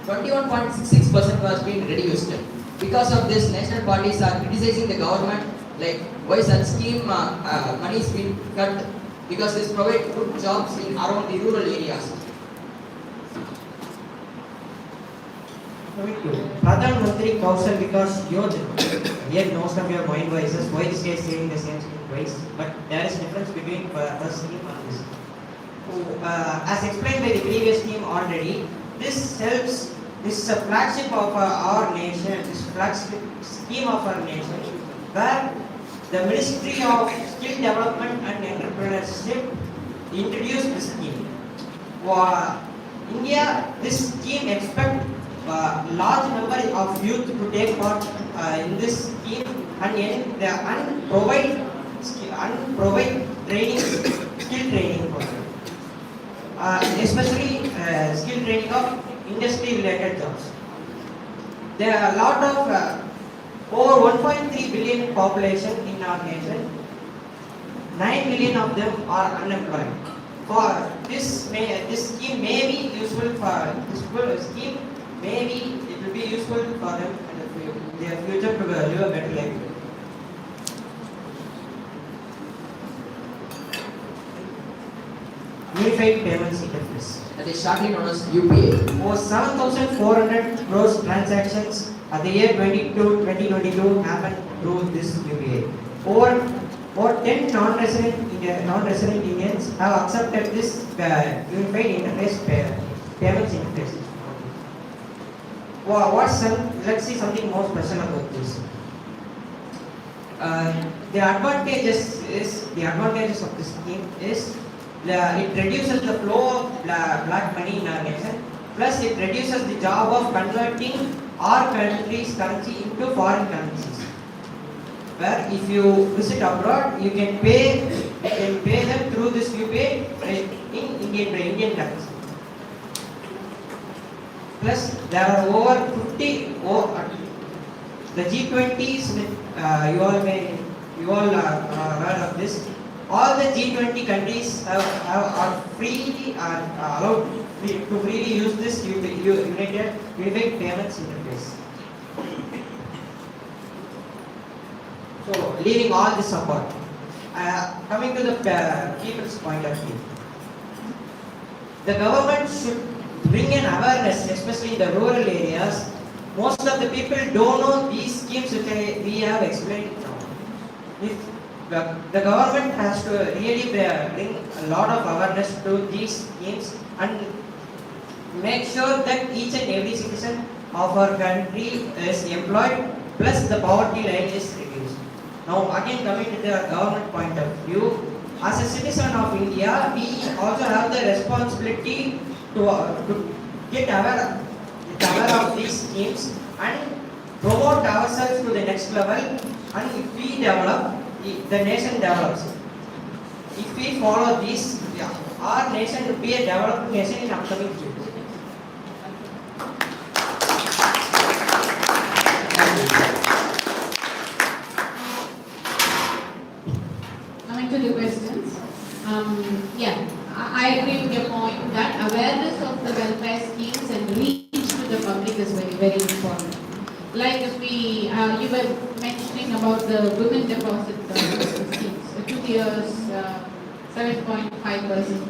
21.66% was being reduced. Because of this, national parties are criticizing the government, like why such scheme money is being cut, because this provide good jobs in around the rural areas. Coming to Pradhan Mantri Kaushal Vikas Yojana. Yet most of your mind voices, why the state saying the same scheme twice? But there is difference between first scheme and this. As explained by the previous scheme already, this helps. This is a flagship of our nation. This flagship scheme of our nation, where the Ministry of Skill Development and Entrepreneurship introduced this scheme. India, this scheme expects large number of youth to take part in this scheme and provide training, skill training program, especially skill training of industry related jobs. There are a lot of over 1.3 billion population in our nation. 9 million of them are unemployed. For this scheme may be useful for this scheme. Maybe it will be useful for them in their future to live a better life. Unified Payments Interface. That is shortly known as UPA. Over 7,400 crores transactions at the year 2022 happened through this UPA. Over 10 non-resident Indians have accepted this Unified Interface Payments Interface. Let's see something more special about this. The advantages of this scheme is it reduces the flow of black money in our nation. Plus, it reduces the job of converting our country's currency into foreign currencies. Where if you visit abroad, you can pay them through this UPI in Indian currency. Plus, there are over 50 the G20s. You all heard of this. All the G20 countries are allowed to freely use this Unified Payments Interface. So, leaving all this apart, coming to the people's point of view, the government should bring an awareness, especially in the rural areas. Most of the people don't know these schemes which we have explained now. If the government has to really bring a lot of awareness to these schemes and make sure that each and every citizen of our country is employed, plus the poverty line is reduced. Now again, coming to the government point of view, as a citizen of India, we also have the responsibility to get aware of these schemes and promote ourselves to the next level, and if we develop, the nation develops. If we follow this, our nation will be a developed nation in upcoming future. Coming to the questions, I agree with your point that awareness of the welfare schemes and reach to the public is very, very important. Like if you were mentioning about the women deposit schemes, 2 years, 7.5%.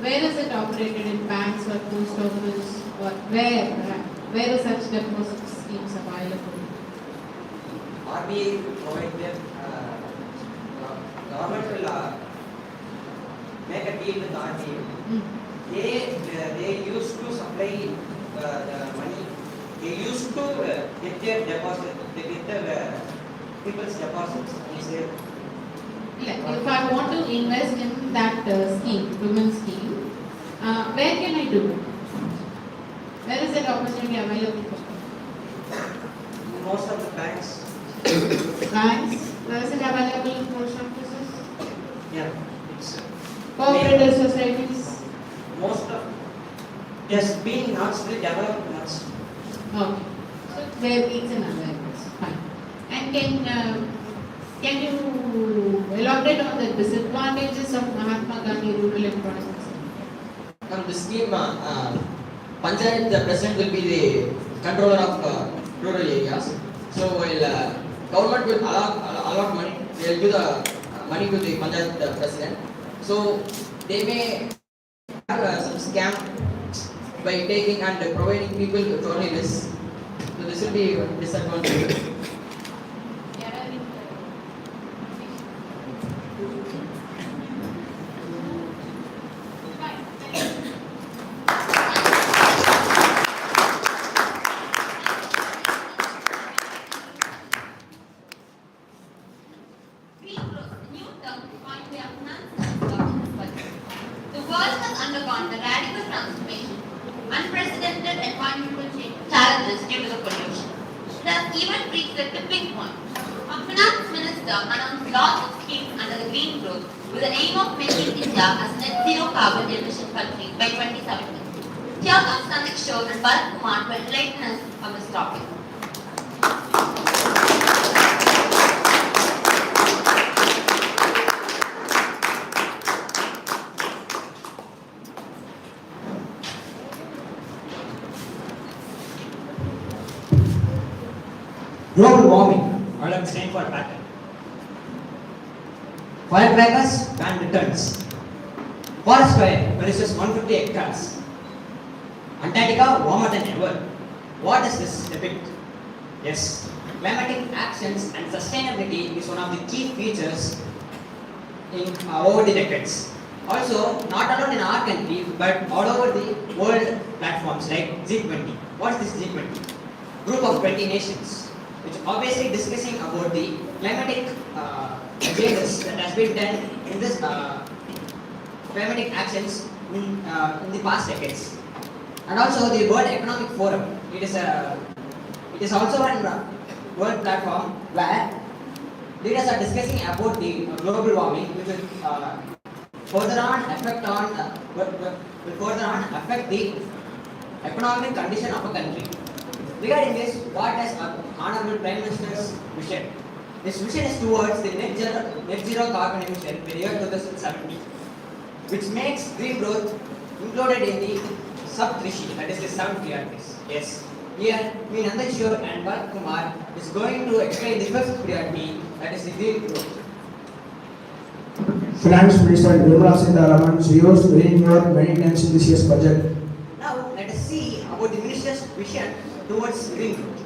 Where is it operated, in banks or post office, or where is such deposit schemes available? RBI will provide them. Government will make a deal with RBI. They used to supply the money. They used to get their deposit. They get the people's deposits. If I want to invest in that scheme, women's scheme, where can I do it? Where is that opportunity available for? Most of the banks. Banks? Where is it available in post offices? Yeah, it's Cooperative societies? most of it has been not still developed much. Okay. So there needs an awareness. Fine. And can you elaborate on the disadvantages of Mahatma Gandhi Rural Employment Scheme? The scheme Panchayat, the president will be the controller of rural areas. So while government will allot money, they will give the money to the Panchayat president. So they may have some scam by taking and providing people with only this. So this will be disadvantage. Green growth, a new term coined by finance and government budget. The world has undergone a radical transformation, unprecedented environmental challenges due to the pollution. It has even reached a tipping point. Our finance minister announced lots of schemes under the green growth with the aim of making India as net zero carbon emission country by 2070. Here comes the next show that Bharat Kumar will enlighten us on this topic. Global warming, all I'm saying for pattern. Firecrackers ban returns. Forest fire perishes 150 hectares. Antarctica warmer than ever. What does this depict? Yes, climatic actions and sustainability is one of the key features in over the decades. Also, not alone in our country, but all over the world platforms like G20. What is this G20? Group of 20 nations, which obviously discussing about the climatic changes that has been done in this climatic actions in the past decades. And also the World Economic Forum. It is also a world platform where leaders are discussing about the global warming, which will further on affect the economic condition of a country. Regarding this, what is our Honorable Prime Minister's vision? This vision is towards the net zero carbon emission by the year 2070, which makes green growth included in the sub-3, that is the 7 priorities. Yes. Here, me Nandakishore and Bharat Kumar is going to explain the 5th priority, that is the green growth. Finance Minister Nirmala Sitharaman, she used green growth many times in this year's budget. Now, let us see about the minister's vision towards green growth.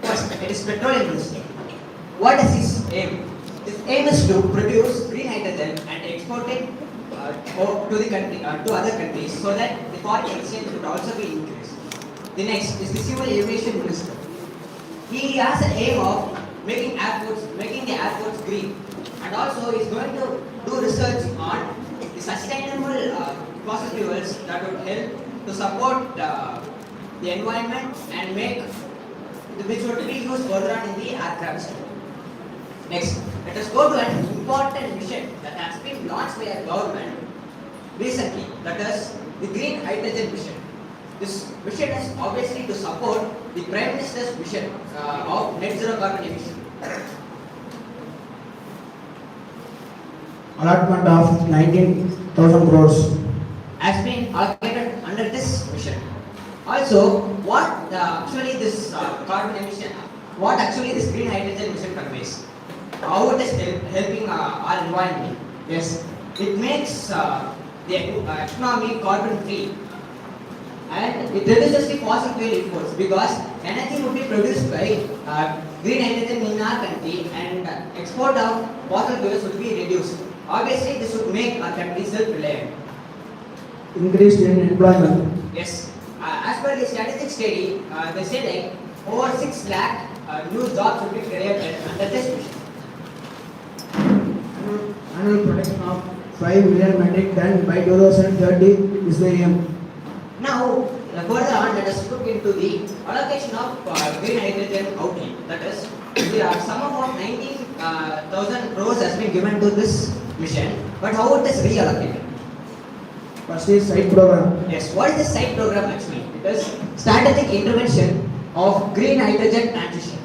First, it is petroleum industry. What is his aim? His aim is to produce green hydrogen and export it to the country, to other countries, so that the foreign exchange would also be increased. The next is the civil aviation minister. He has an aim of making the airports green, and also is going to do research on the sustainable fossil fuels that would help to support the environment and which would be used further on in the aircraft. Next, let us go to an important mission that has been launched by our government recently, that is the green hydrogen mission. This mission is obviously to support the Prime Minister's vision of net zero carbon emission. Allotment of 19,000 crores. Has been allocated under this mission. Also, what actually this carbon emission, what actually this green hydrogen mission conveys? How it is helping our environment? Yes, it makes the economy carbon free, and it reduces the fossil fuel imports, because energy would be produced by green hydrogen in our country, and export of fossil fuels would be reduced. Obviously, this would make our country self-reliant. Increased in employment. Yes, as per the statistic study, they said like over 6 lakh new jobs would be created under this mission. Annual production of 5 million metric ton by 2030 is the aim. Now, further on, let us look into the allocation of green hydrogen outlay. That is, the sum of 19,000 crores has been given to this mission, but how it is reallocated? First is site program. Yes, what is the site program actually? It is strategic intervention of green hydrogen transition.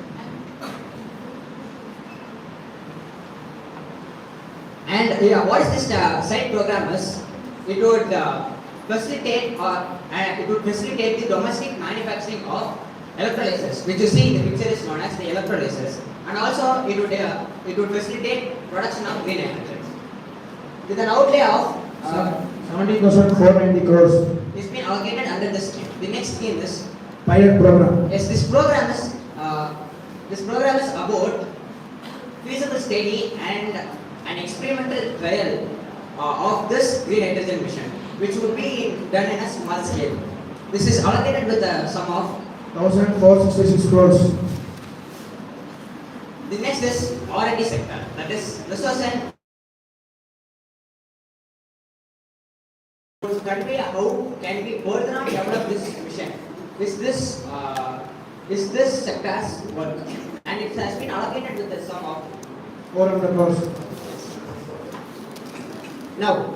And what is this site program is? It would facilitate it would facilitate the domestic manufacturing of electrolyzers, which you see in the picture is known as the electrolyzers, and also it would facilitate production of green hydrogen. With an outlay of 17,490 crores. it's been allocated under this scheme. The next scheme is Pilot program. yes, this program is about feasible study and an experimental trial of this green hydrogen mission, which would be done in a small scale. This is allocated with a sum of 1,466 crores. the next is R&D sector, that is research and country. How can we further develop this mission? Is this sector's work, and it has been allocated with the sum of 400 crores. now.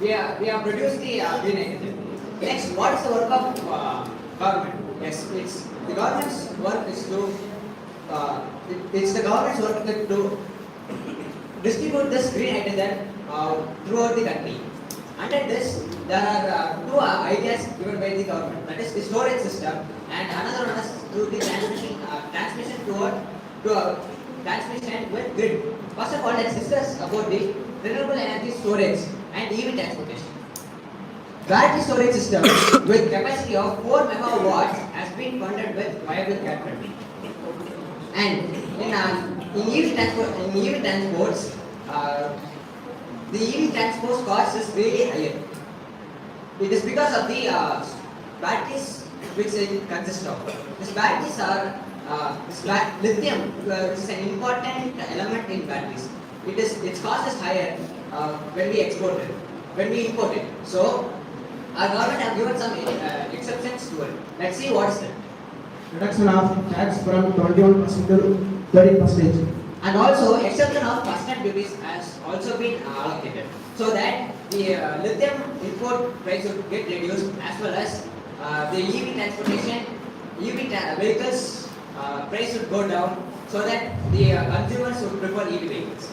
We have produced the green hydrogen. Next, what is the work of government? Yes, it's the government's work is to it's the government's work to distribute this green hydrogen throughout the country. Under this, there are two ideas given by the government. That is the storage system, and another one is through the transmission with grid. First of all, let's discuss about the renewable energy storage and EV transportation. Battery storage system with capacity of 4 megawatts has been funded with viable capital. And in EV transports, the EV transport cost is really higher. It is because of the batteries which it consists of. These batteries are lithium, which is an important element in batteries. Its cost is higher when we import it. So our government have given some exceptions to it. Let's see what is that. Reduction of tax from 21% to 30%. And also exception of customs duties has also been allocated, so that the lithium import price would get reduced, as well as the EV transportation, vehicles price would go down, so that the consumers would prefer EV vehicles.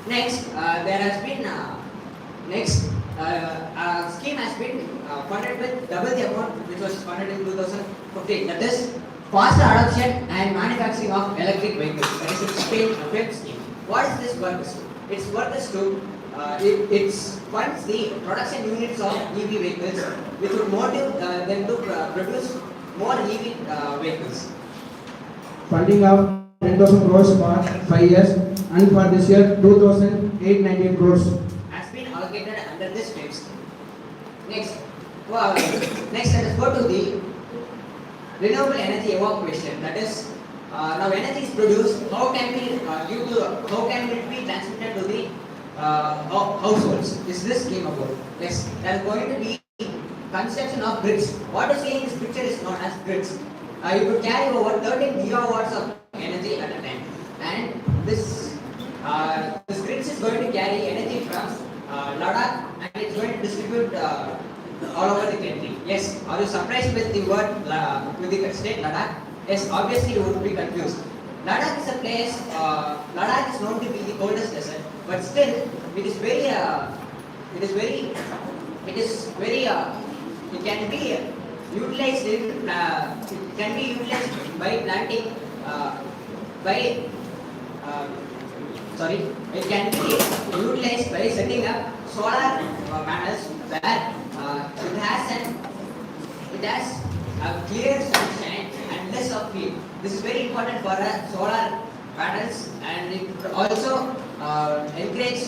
Next, there has been a scheme has been funded with double the amount which was funded in 2015. That is faster adoption and manufacturing of electric vehicles. That is its fifth scheme. What is this work is to? Its work is to it funds the production units of EV vehicles, which would motivate them to produce more EV vehicles. Funding of 10,000 crores for 5 years, and for this year 2,898 crores. Has been allocated under this fifth scheme. Next, next let us go to the renewable energy evacuation. That is, now energy is produced. How can it be transmitted to the households? Is this scheme about? Yes, there is going to be construction of grids. What is seen in this picture is known as grids. It would carry over 13 gigawatts of energy at a time, and this grids is going to carry energy from Ladakh, and it's going to distribute all over the country. Yes, are you surprised with the word with the state Ladakh? Yes, obviously you would be confused. Ladakh is a place. Ladakh is known to be the coldest desert, but still it can be utilized by planting it can be utilized by setting up solar panels where it has a clear sunshine and less of heat. This is very important for solar panels, and it would also encourage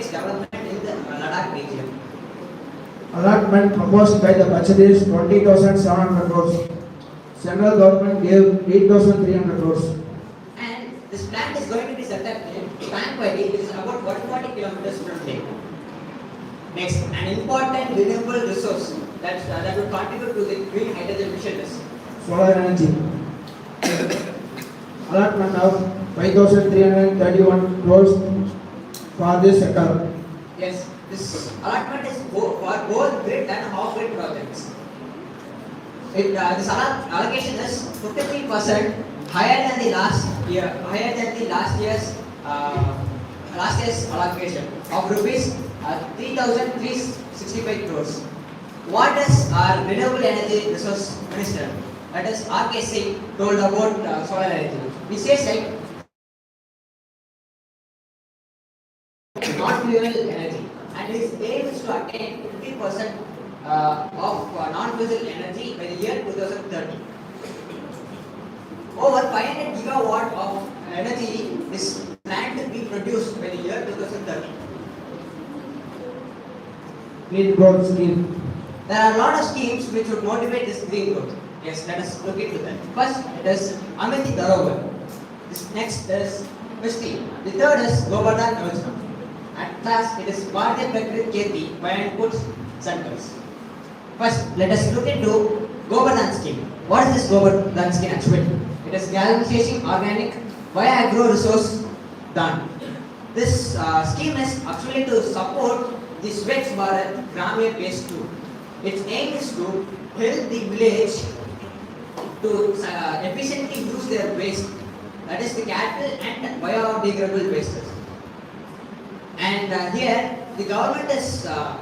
development in the Ladakh region. Allotment proposed by the budget is 20,700 crores. Central government gave 8,300 crores. And this plant is going to be set up in Pankwadi, which is about 140 kilometers from here. Next, an important renewable resource that would contribute to the green hydrogen mission is Solar energy. Allotment of 5,331 crores for this sector. yes. This allotment is for both grid and off-grid projects. This allocation is 53% higher than the last year's last year's allocation of rupees 3,365 crores. What does our renewable energy resource minister, that is R.K. Singh, told about solar energy? He says like non-fuel energy, and his aim is to attain 50% of non-fuel energy by the year 2030. Over 500 gigawatt of energy is planned to be produced by the year 2030. Green growth scheme. There are a lot of schemes which would motivate this green growth. Yes, let us look into that. First, it is Amity Dharovar. This next is Misty. The third is Govardhan Yojana. At last, it is Bharatiya Prakrit Kheti by Inputs Centers. First, let us look into Govardhan scheme. What is this Govardhan scheme actually? It is galvanizing organic via agro resource done. This scheme is actually to support the Swachh Bharat Gramya Phase 2. Its aim is to help the village to efficiently use their waste, that is the cattle and biodegradable wastes. And here the government is the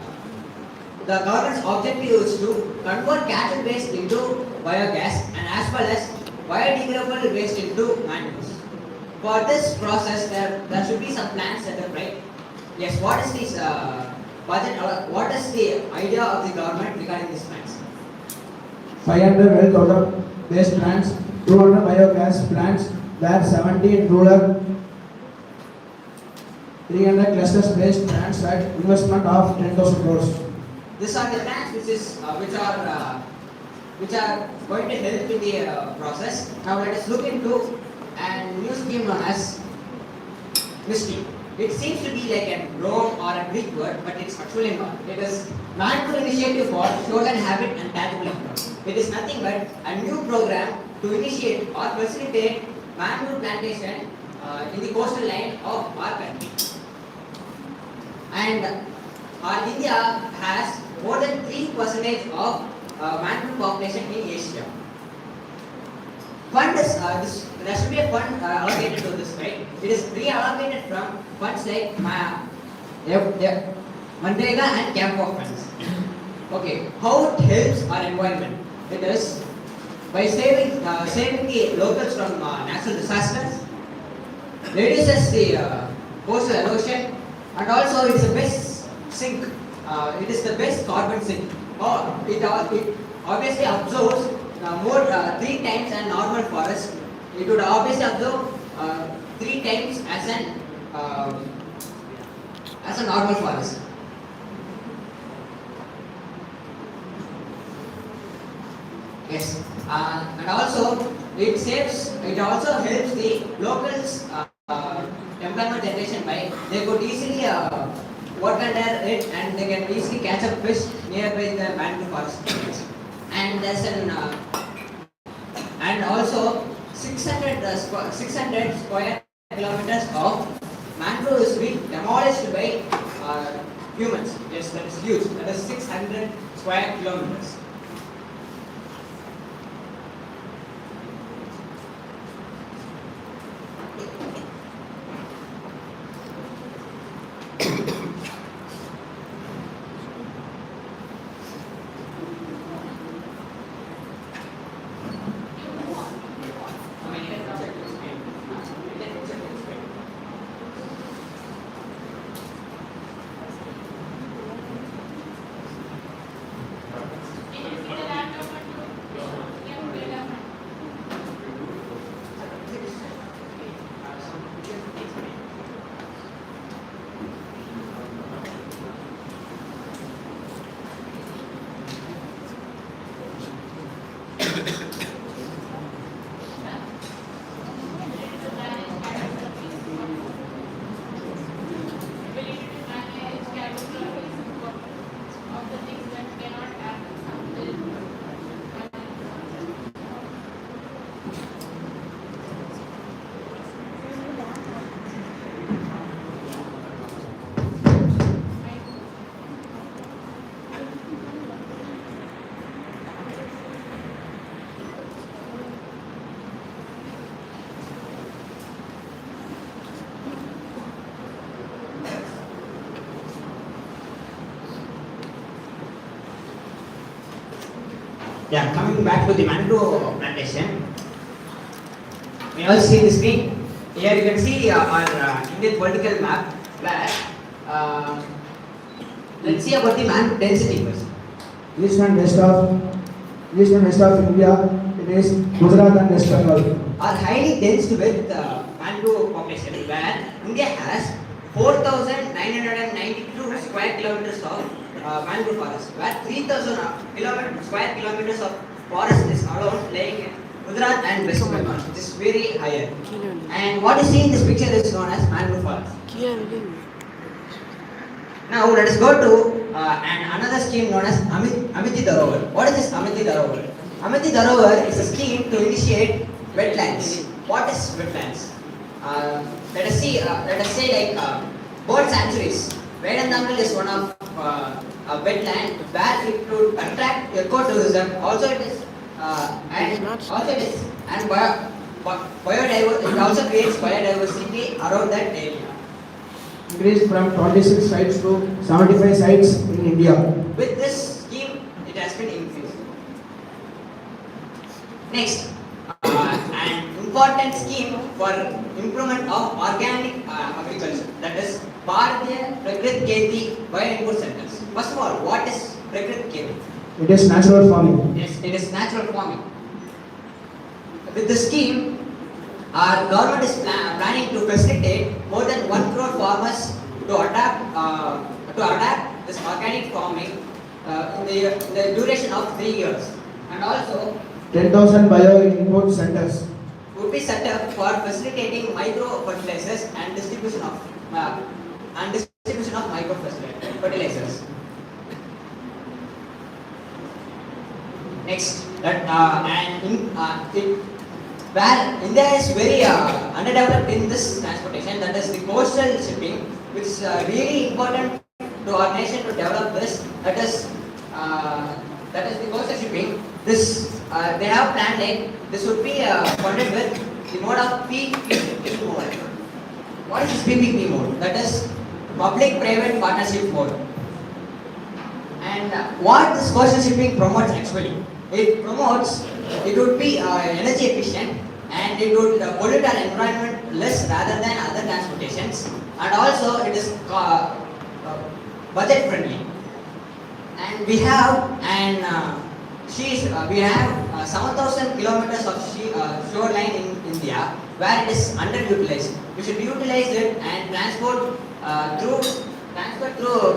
government's objective is to convert cattle waste into biogas and as well as biodegradable waste into manures. For this process, there should be some plans set up, right? Yes. What is this budget? What is the idea of the government regarding these plans? 500 well-thought-out waste plants, 200 biogas plants, where 70 in rural, 300 cluster-based plants at investment of 10,000 crores. These are the plans which are going to help in the process. Now let us look into a new scheme known as Misty. It seems to be like a Rome or a Greek word, but it's actually not. It is Mangrove Initiative for Stolen Habit and Tangible Income. It is nothing but a new program to initiate or facilitate mangrove plantation in the coastal line of our country. And India has more than 3% of mangrove population in Asia. Fund is, there should be a fund allocated to this, right? It is reallocated from funds like Mandrega and Camp funds. Okay, how it helps our environment? It is by saving the locals from natural disasters, reduces the coastal erosion, and also it is the best sink. It is the best carbon sink. It obviously absorbs more 3 times than normal forest. It would obviously absorb 3 times as a normal forest. Yes, and also it also helps the locals employment generation by they could easily work under it and they can easily catch up fish nearby the mangrove forest. And there's and also 600 square kilometers of mangrove is being demolished by humans. Yes, that is huge. That is 600 square kilometers. Yeah, coming back to the mangrove plantation. You all see the screen. Here you can see our Indian political map where let's see about the mangrove density first. East and west of India, it is Gujarat and West Bengal. Are highly dense with mangrove population where India has 4,992 square kilometers of mangrove forest, where 3,000 square kilometers of forest is alone laying in Gujarat and West Bengal, which is very higher. And what you see in this picture is known as mangrove forest. Now let us go to another scheme known as Amity Dharovar. What is this Amity Dharovar? Amity Dharovar is a scheme to initiate wetlands. What is wetlands? Let us say like bird sanctuaries. Vedandangal is one of a wetland where it would attract ecotourism. Also it is biodiversity. It also creates biodiversity around that area. Increased from 26 sites to 75 sites in India. With this scheme, it has been increased. Next, an important scheme for improvement of organic agriculture, that is Bharatiya Prakrit Kheti Bio-Input Centers. First of all, what is Prakrit Kheti? It is natural farming. Yes, it is natural farming. With the scheme, our government is planning to facilitate more than 1 crore farmers to adapt this organic farming in the duration of 3 years. And also, 10,000 bio-input centers would be set up for facilitating micro fertilizers and distribution of micro fertilizers. Next, where India is very underdeveloped in this transportation, that is the coastal shipping, which is really important to our nation to develop this. That is the coastal shipping. This they have planned like this would be funded with the mode of PPP mode. What is this PPP mode? That is public-private partnership mode. And what this coastal shipping promotes actually? It would be energy efficient and it would pollute our environment less rather than other transportations, and also it is budget friendly. And we have 7,000 kilometers of shoreline in India where it is underutilized. We should utilize it and transport through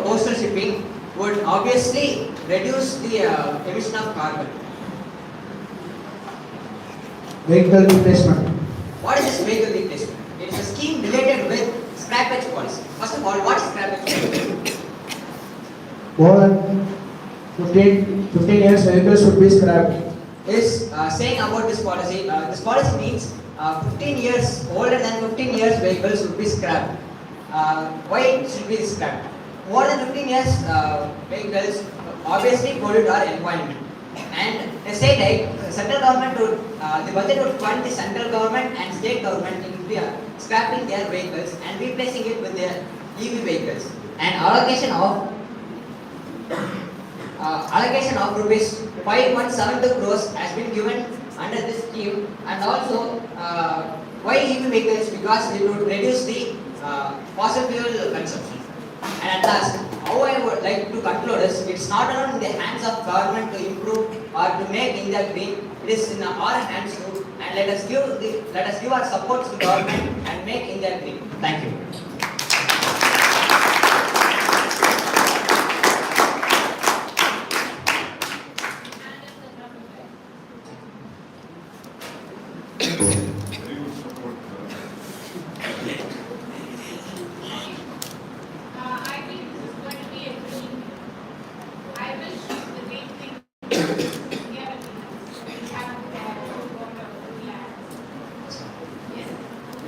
coastal shipping would obviously reduce the emission of carbon. vehicle replacement. What is this vehicle replacement? It is a scheme related with scrappage policy. First of all, what is scrappage policy? More than 15 years vehicles should be scrapped. Is saying about this policy. This policy means 15 years, older than 15 years vehicles should be scrapped. Why it should be scrapped? More than 15 years vehicles obviously pollute our environment. And they say like central government would, the budget would fund the central government and state government in India scrapping their vehicles and replacing it with their EV vehicles. And allocation of rupees 5.72 crores has been given under this scheme. And also why EV vehicles? Because it would reduce the fossil fuel consumption. And at last, how I would like to conclude is, it's not alone in the hands of government to improve or to make India green. It is in our hands too. And let us give our support to government and make India green. Thank you.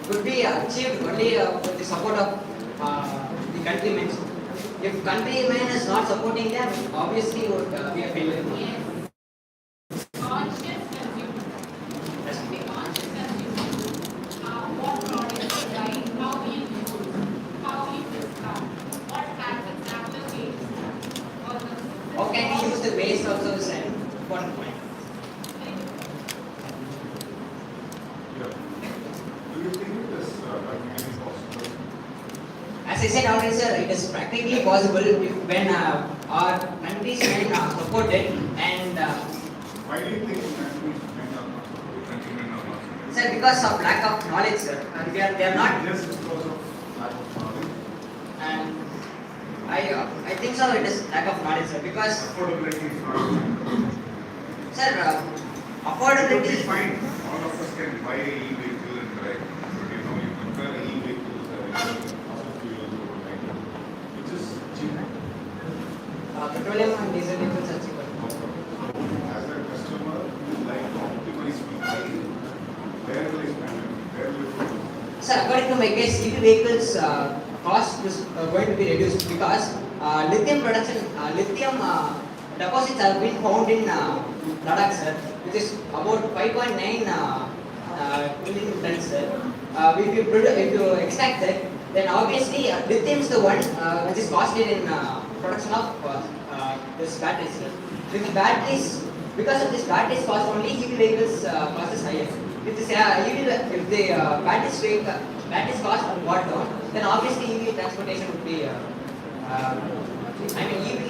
Could be achieved only with the support of the countrymen. If countrymen is not supporting them, obviously would be a failure. Conscious consumer. Be conscious consumer. What products to buy, how we use, how we discard, what happens after we discard. How can we use the waste also is an important point. As I said already, sir, it is practically possible if when our countries men support it and Why do you think country men are not supporting? Country men are not supporting? sir, because of lack of knowledge, sir, they are not. Just because of lack of knowledge. And I think so. It is lack of knowledge, sir, because Affordability is not. sir, It affordability. is fine. All of us can buy a e-vehicle and drive. But you know, you compare an e-vehicle with a fossil fuel or like, which is cheaper. Petroleum and diesel vehicles are cheaper. As a customer, you like to optimize my life. Where will I spend it? Where will I put it? Sir, according to my case, EV vehicles cost is going to be reduced because lithium production, lithium deposits have been found in Ladakh, sir, which is about 5.9 million tons, sir. If you extract that, then obviously lithium is the one which is costly in production of this batteries, sir. With batteries, because of this batteries cost only, EV vehicles cost is higher. If the batteries cost are brought down, then obviously EV transportation would be, EV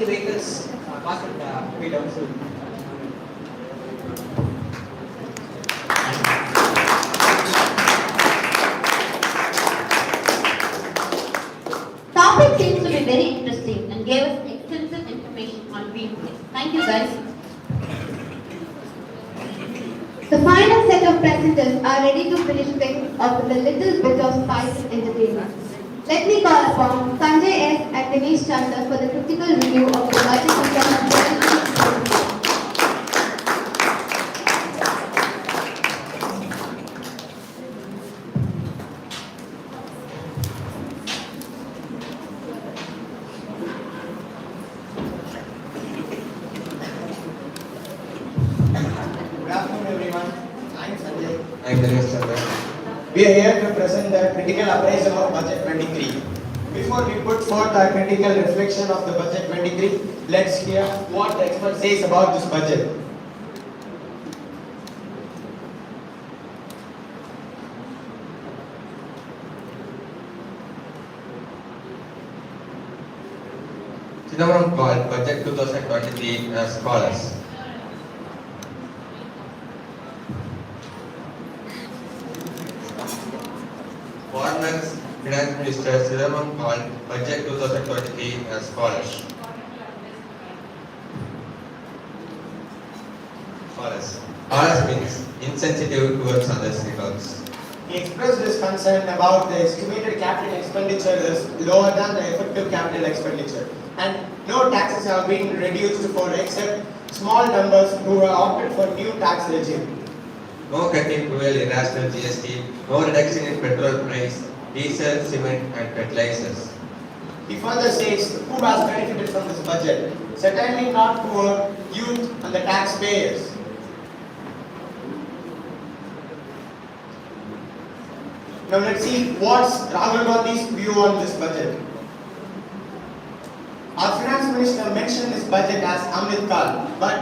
vehicles cost would be down. Topic seems to be very interesting and gave us extensive information on greenways. Thank you guys. The final set of presenters are ready to finish things off with a little bit of spice and entertainment. Let me call upon Sanjay S. and Dinesh Chandra for the critical review of the budget of the Good afternoon, everyone. I'm Sanjay. I'm Dinesh Chandra. We are here to present the critical appraisal of Budget 23. Before we put forth our critical reflection of the Budget 23, let's hear what the expert says about this budget. Dharapuram called Budget 2023 as follows. Former Finance Minister Dharapuram called Budget 2023 as follows. Follows means insensitive towards others' records. He expressed his concern about the estimated capital expenditure is lower than the effective capital expenditure, and no taxes have been reduced for except small numbers who have opted for new tax regime. No cutting fuel irrational GST, no reduction in petrol price, diesel, cement and fertilizers. He further says who has benefited from this budget? Certainly not poor, youth and the taxpayers. Now let's see what's Rahul Gandhi's view on this budget. Our finance minister mentioned this budget as Amrit Kal, but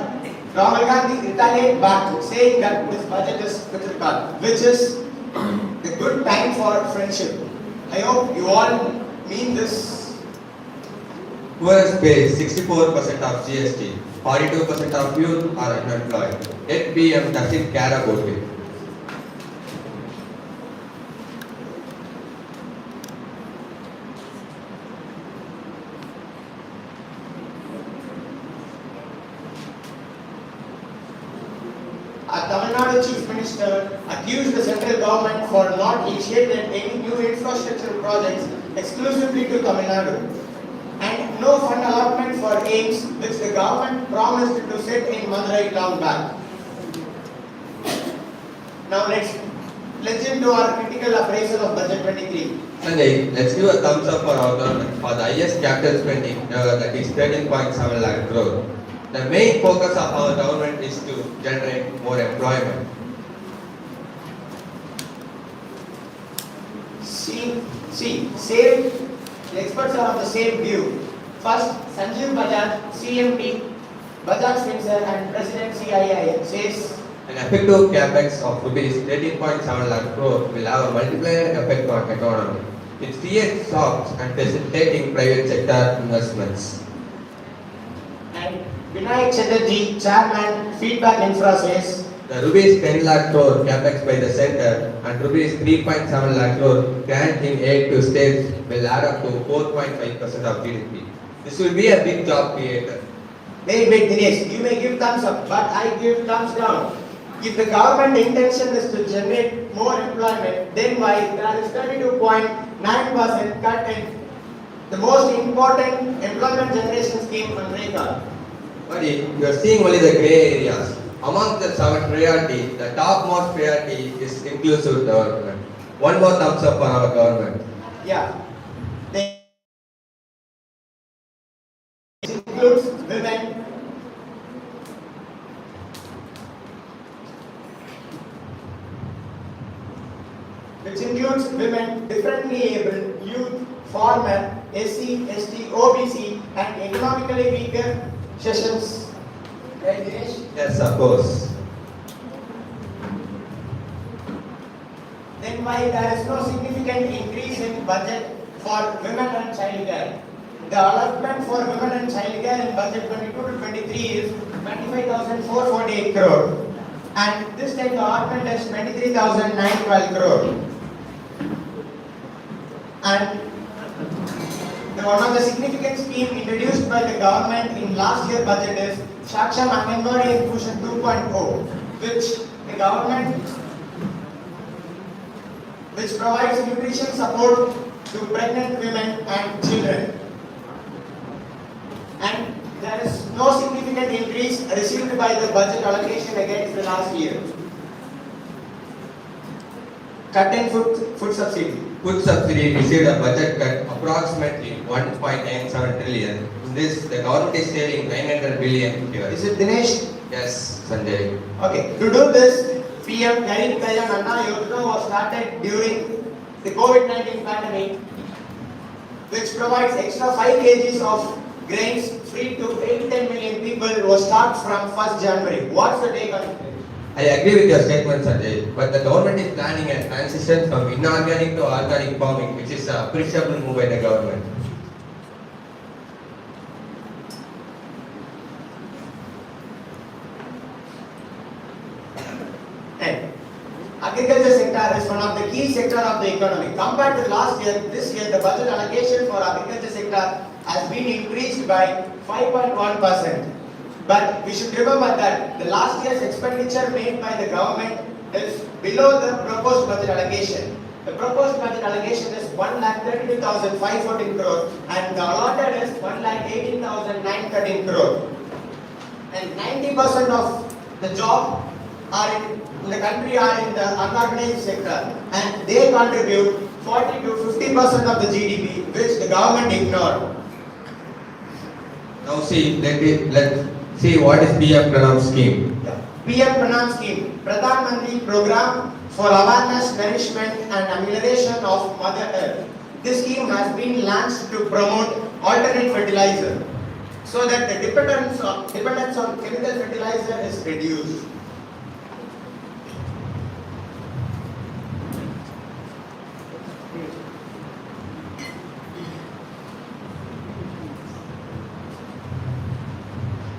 Rahul Gandhi retaliated back saying that this budget is Pitr Kal, which is a good time for friendship. I hope you all mean this. Poorest pay 64% of GST, 42% of youth are unemployed. Yet PM doesn't care about it. Our Tamil Nadu Chief Minister accused the central government for not initiating any new infrastructure projects exclusively to Tamil Nadu, and no fund allotment for aims which the government promised to set in Madurai long back. Now let's into our critical appraisal of Budget 23. Sunday, let's give a thumbs up for our government for the highest capital spending that is 13.7 lakh crore. The main focus of our government is to generate more employment. Same. The experts are of the same view. First, Sanjeev Bajaj, CMD, Bajaj Finser and President CII says An effective capex of rupees 13.7 lakh crore will have a multiplier effect on economy. It creates jobs and facilitating private sector investments. And Vinayak Chatterjee, Chairman, Feedback Infra says, the rupees 10 lakh crore capex by the center and rupees 3.7 lakh crore grant in aid to states will add up to 4.5% of GDP. This will be a big job creator. wait, Dinesh, you may give thumbs up, but I give thumbs down. If the government intention is to generate more employment, then why there is 32.9% cut in the most important employment generation scheme on REGA. Buddy, you are seeing only the grey areas. Among the 7 priorities, the topmost priority is inclusive development. One more thumbs up on our government. Yeah. This includes women, differently able, youth, farmer, SC, ST, OBC, and economically weaker sessions. Right, Dinesh? Yes, of course. Then why there is no significant increase in budget for women and child care? The allotment for women and child care in budget 22 to 23 is 25,448 crore. And this time the allotment is 23,912 crore. And one of the significant schemes introduced by the government in last year budget is Shaksham Anganwadi Inclusion 2.0, which the government provides nutrition support to pregnant women and children. And there is no significant increase received by the budget allocation against the last year. Cut in food subsidy. Food subsidy received a budget cut approximately 1.97 trillion. In this, the government is saving 900 billion here. Is it Dinesh? Yes, Sanjay. Okay. To do this, PM Garin Kalyan Anna Yojana was started during the COVID-19 pandemic, which provides extra 5 kgs of grains free to 8-10 million people who start from 1st January. What's the take on it? I agree with your statement, Sanjay, but the government is planning a transition from inorganic to organic farming, which is a appreciable move by the government. And agriculture sector is one of the key sector of the economy. Compared to last year, this year the budget allocation for agriculture sector has been increased by 5.1%. But we should remember that the last year's expenditure made by the government is below the proposed budget allocation. The proposed budget allocation is 1,32,514 crore and the allotted is 1,18,913 crore. And 90% of the job are in the country are in the unorganized sector and they contribute 40 to 50% of the GDP, which the government ignored. Now see, let's see what is PM Pranam scheme. PM Pranam scheme, Pradhan Mantri Program for Awareness, Nourishment and Amelioration of Mother Earth. This scheme has been launched to promote alternate fertilizer so that the dependence on chemical fertilizer is reduced.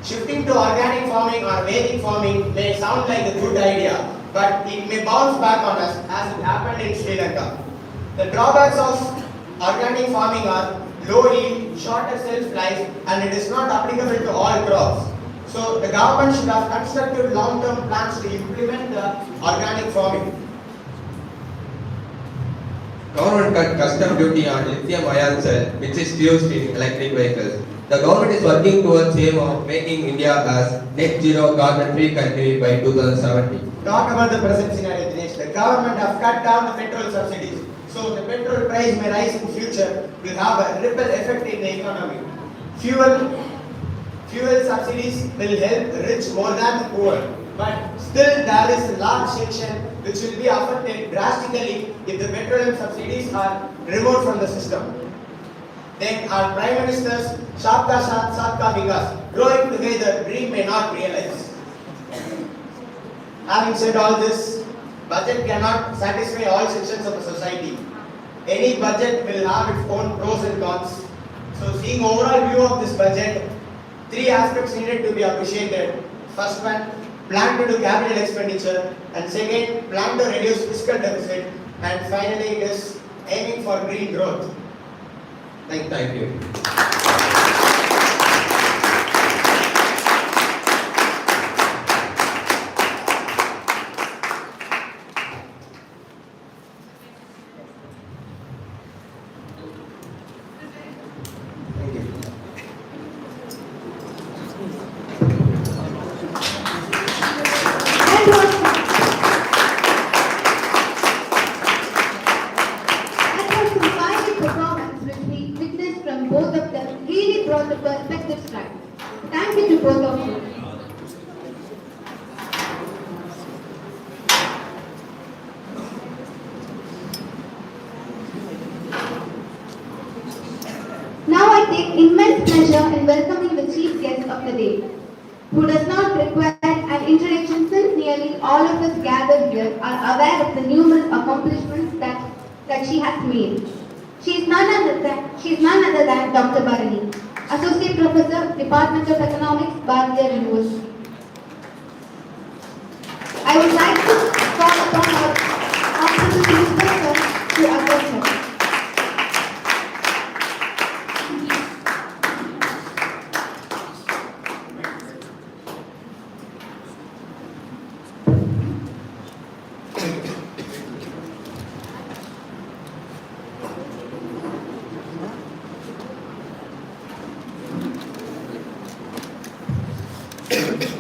Shifting to organic farming or Vedic farming may sound like a good idea, but it may bounce back on us as it happened in Sri Lanka. The drawbacks of organic farming are low yield, shorter shelf life, and it is not applicable to all crops. So the government should have constructed long-term plans to implement the organic farming. Government cut custom duty on lithium-ion cell, which is used in electric vehicles. The government is working towards the aim of making India as net zero carbon-free country by 2070. Talk about the present scenario, Dinesh. The government have cut down the petrol subsidies. So the petrol price may rise in future, will have a ripple effect in the economy. Fuel subsidies will help the rich more than the poor. But still there is a large section which will be affected drastically if the petroleum subsidies are removed from the system. Then our Prime Minister's Sabka Saath Sabka Vikas, growing together, dream may not realize. Having said all this, budget cannot satisfy all sections of the society. any budget will have its own pros and cons. So seeing overall view of this budget, three aspects needed to be appreciated. First one, plan to do capital expenditure, and second, plan to reduce fiscal deficit, and finally it is aiming for green growth. Thank you. Both of them really brought the perspectives right. Thank you to both of you. Now I take immense pleasure in welcoming the chief guest of the day, who does not require an introduction since nearly all of us gathered here are aware of the numerous accomplishments that she has made. She is none other than Dr. Bharani, Associate Professor, Department of Economics, Bharatiya University. I would like to call upon our Honorable Principal to address her.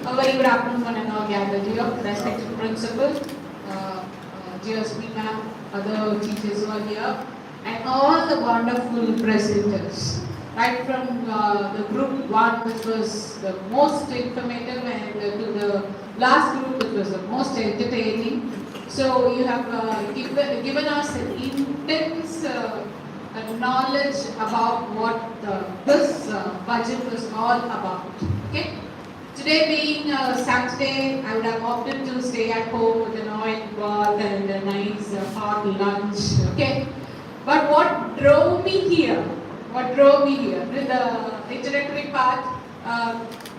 A very good afternoon, one and all gathered here. Respected principal, dear ma'am, other teachers who are here, and all the wonderful presenters. Right from the group 1, which was the most informative, and to the last group, which was the most entertaining. So you have given us an intense knowledge about what this budget was all about. Okay. Today being Saturday, I would have opted to stay at home with an oil bath and a nice hot lunch. Okay, but what drove me here? In the introductory part,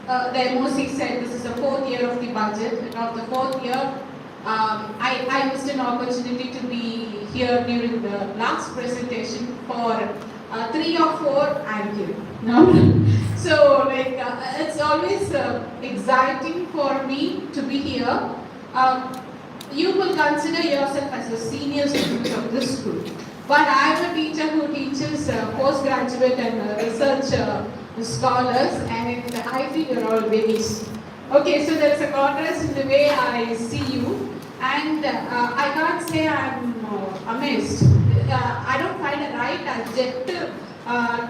the MOC said this is the 4th year of the budget, and of the 4th year, I missed an opportunity to be here during the last presentation for 3 or 4 I'm here. No? So it's always exciting for me to be here. You will consider yourself as a senior student of this school. But I am a teacher who teaches postgraduate and research scholars, and I feel you're all babies. Okay, so there is a contrast in the way I see you, and I can't say I'm amazed. I don't find a right adjective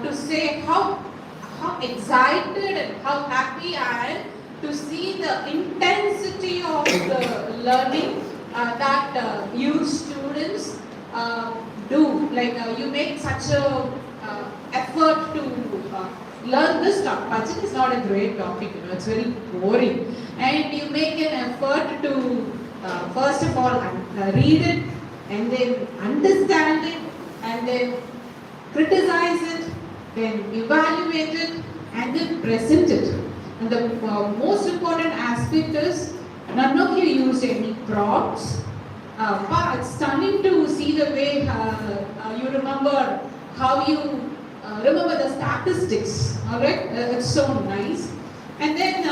to say how excited and how happy I am to see the intensity of the learning that you students do. You make such a effort to learn this topic. Budget is not a great topic, it's very boring. And you make an effort to, first of all, read it, and then understand it, and then criticize it, then evaluate it, and then present it. And the most important aspect is, none of you use any prompts. But it's stunning to see the way you remember how you remember the statistics. Alright, it's so nice. And then,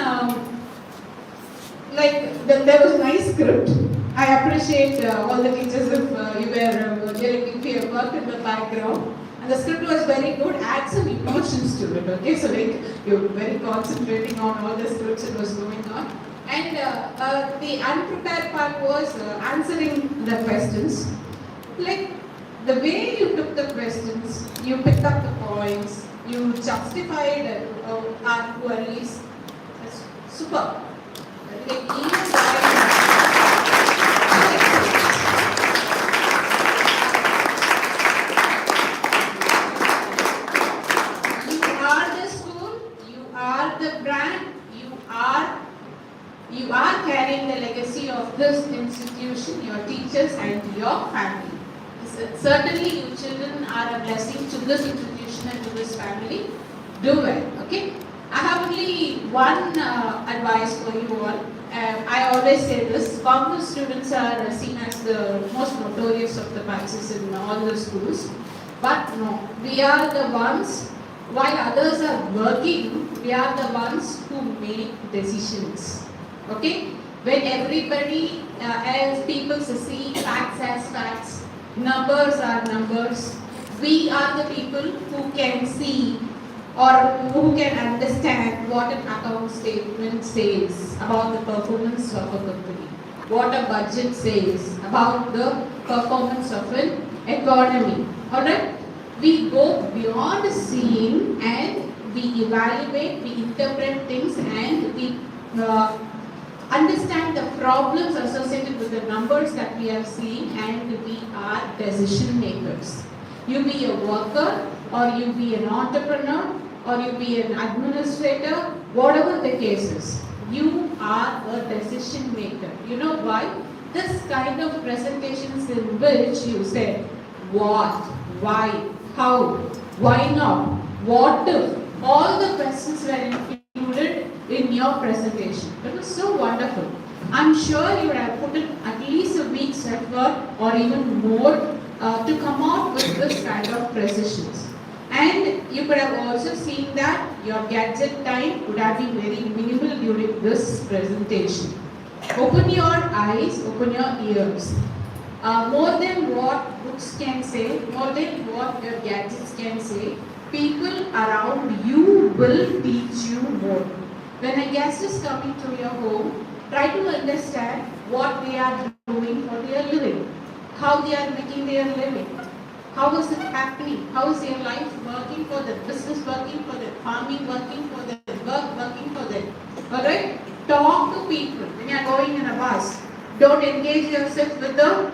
there was a nice script. I appreciate all the teachers if you were if you have worked in the background. And the script was very good, add some emotions to it, okay? So you're very concentrating on all the scripts that was going on. And the unprepared part was answering the questions. The way you took the questions, you picked up the points, you justified our queries. That's super. You are carrying the legacy of this institution, your teachers and your family. Certainly, you children are a blessing to this institution and to this family. Do well, okay? I have only one advice for you all. I always say this: commerce students are seen as the most notorious of the batches in all the schools. But no, we are the ones, while others are working, we are the ones who make decisions. Okay? When everybody else, people see facts as facts, numbers are numbers, we are the people who can see or who can understand what an account statement says about the performance of a company, what a budget says about the performance of an economy. Alright? We go beyond seeing and we evaluate, we interpret things, and we understand the problems associated with the numbers that we are seeing, and we are decision makers. You be a worker, or you be an entrepreneur, or you be an administrator, whatever the case is, you are a decision maker. You know why? This kind of presentations in which you say what, why, how, why not, what if, all the questions were included in your presentation. It was so wonderful. I'm sure you would have put in at least a week's effort or even more to come out with this kind of precisions. And you could have also seen that your gadget time would have been very minimal during this presentation. Open your eyes, open your ears. More than what books can say, more than what your gadgets can say, people around you will teach you more. When a guest is coming to your home, try to understand what they are doing for their living, how they are making their living, how is it happening, how is their life working for them, business working for them, farming working for them, work working for them. Alright? Talk to people when you are going in a bus. Don't engage yourself with the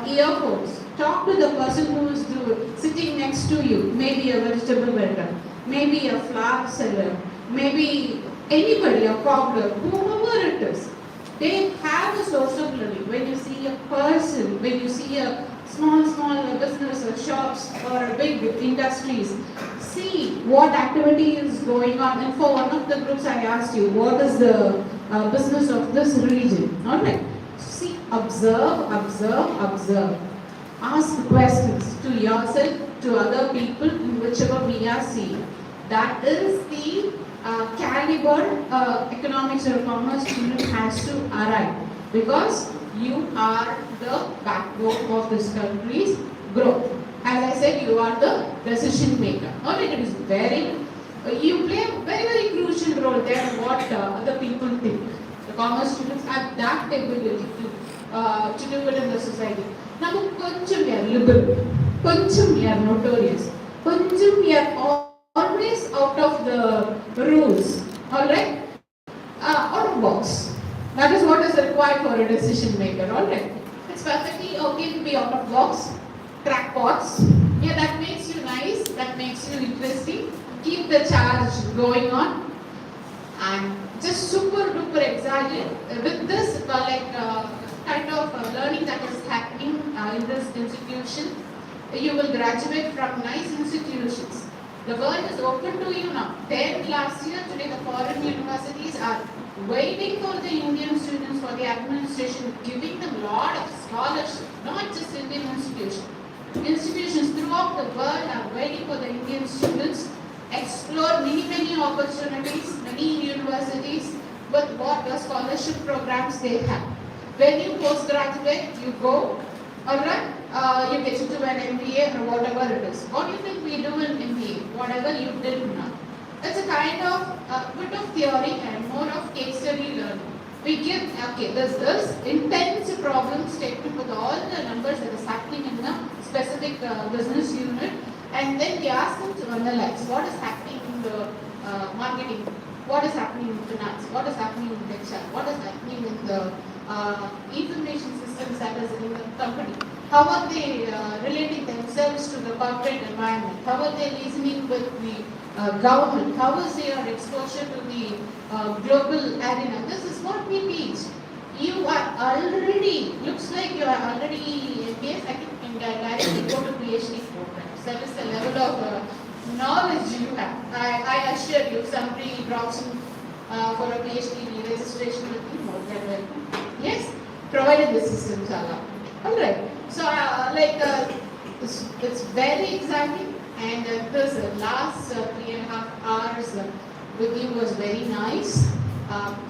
earphones. Talk to the person who is sitting next to you, maybe a vegetable vendor, maybe a flower seller, maybe anybody, a cobbler, whoever it is. They have a source of living. When you see a person, when you see a small business or shops or a big industries, see what activity is going on. And for one of the groups I asked you, what is the business of this region? Alright. See, observe. Ask questions to yourself, to other people, in whichever we are seeing. That is the caliber economics or commerce student has to arrive, because you are the backbone of this country's growth. As I said, you are the decision maker. Alright, it is you play a very crucial role there in what other people think. The commerce students have that ability to do it in the society. Now, koncham we are liberal, koncham we are notorious, koncham we are always out of the rules. Alright? Out of box. That is what is required for a decision maker. Alright? It's perfectly okay to be out of box. Crackpots. Yeah, that makes you nice, that makes you interesting. Keep the charge going on. And just super duper excited with this kind of learning that is happening in this institution. You will graduate from nice institutions. The world is open to you now. Then last year, today the foreign universities are waiting for the Indian students, for the administration, giving them a lot of scholarship, not just Indian institutions. Institutions throughout the world are waiting for the Indian students, explore many opportunities, many universities with what the scholarship programs they have. When you postgraduate, you go, alright, you get into an MBA or whatever it is. What do you think we do in MBA? Whatever you did now. It's a kind of bit of theory and more of case study learning. We give, there's this intense problem statement with all the numbers that is happening in the specific business unit, and then we ask them to analyze what is happening in the marketing, what is happening in finance, what is happening in HR, what is happening in the information systems that is in the company. How are they relating themselves to the corporate environment? How are they listening with the government? How is their exposure to the global arena? This is what we teach. You are already, looks like you are already MBS, I think in direct go to PhD programs. That is the level of knowledge you have. I assure you, somebody drops in for a PhD registration will be more than welcome. Yes, provided the systems allow. Alright, so it's very exciting, and this last 3.5 hours with you was very nice.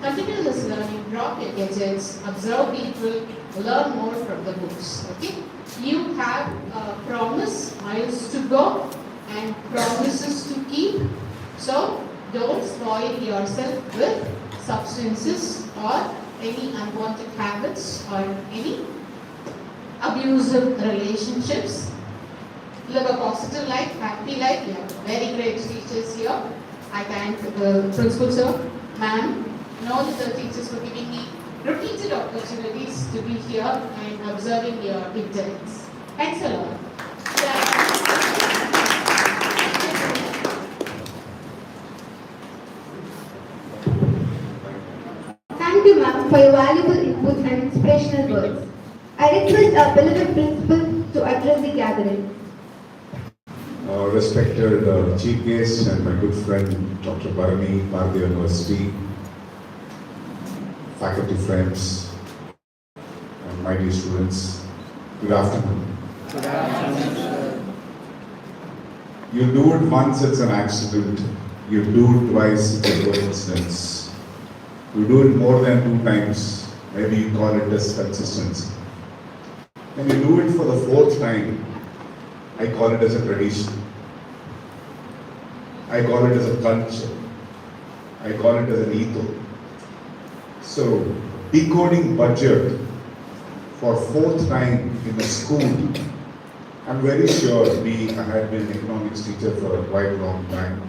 Continue this learning, drop your gadgets, observe people, learn more from the books. Okay, you have a promise, miles to go, and promises to keep. So don't spoil yourself with substances or any unwanted habits or any abusive relationships. Live a positive life, happy life. You have very great teachers here. I thank the principal sir, ma'am, and all the teachers for giving me repeated opportunities to be here and observing your intellects. Thanks a lot. Thank you, ma'am, for your valuable input and inspirational words. I request our beloved principal to address the gathering. Respected Chief Guest and my good friend Dr. Bharani, Bharati University, faculty friends, and my dear students, good afternoon. Good afternoon, sir. You do it once, it's an accident. You do it twice, it's a coincidence. You do it more than 2 times, maybe you call it as consistency. When you do it for the 4th time, I call it as a tradition. I call it as a culture. I call it as an ethos. So, decoding budget for 4th time in a school, I'm very sure I had been an economics teacher for a quite long time.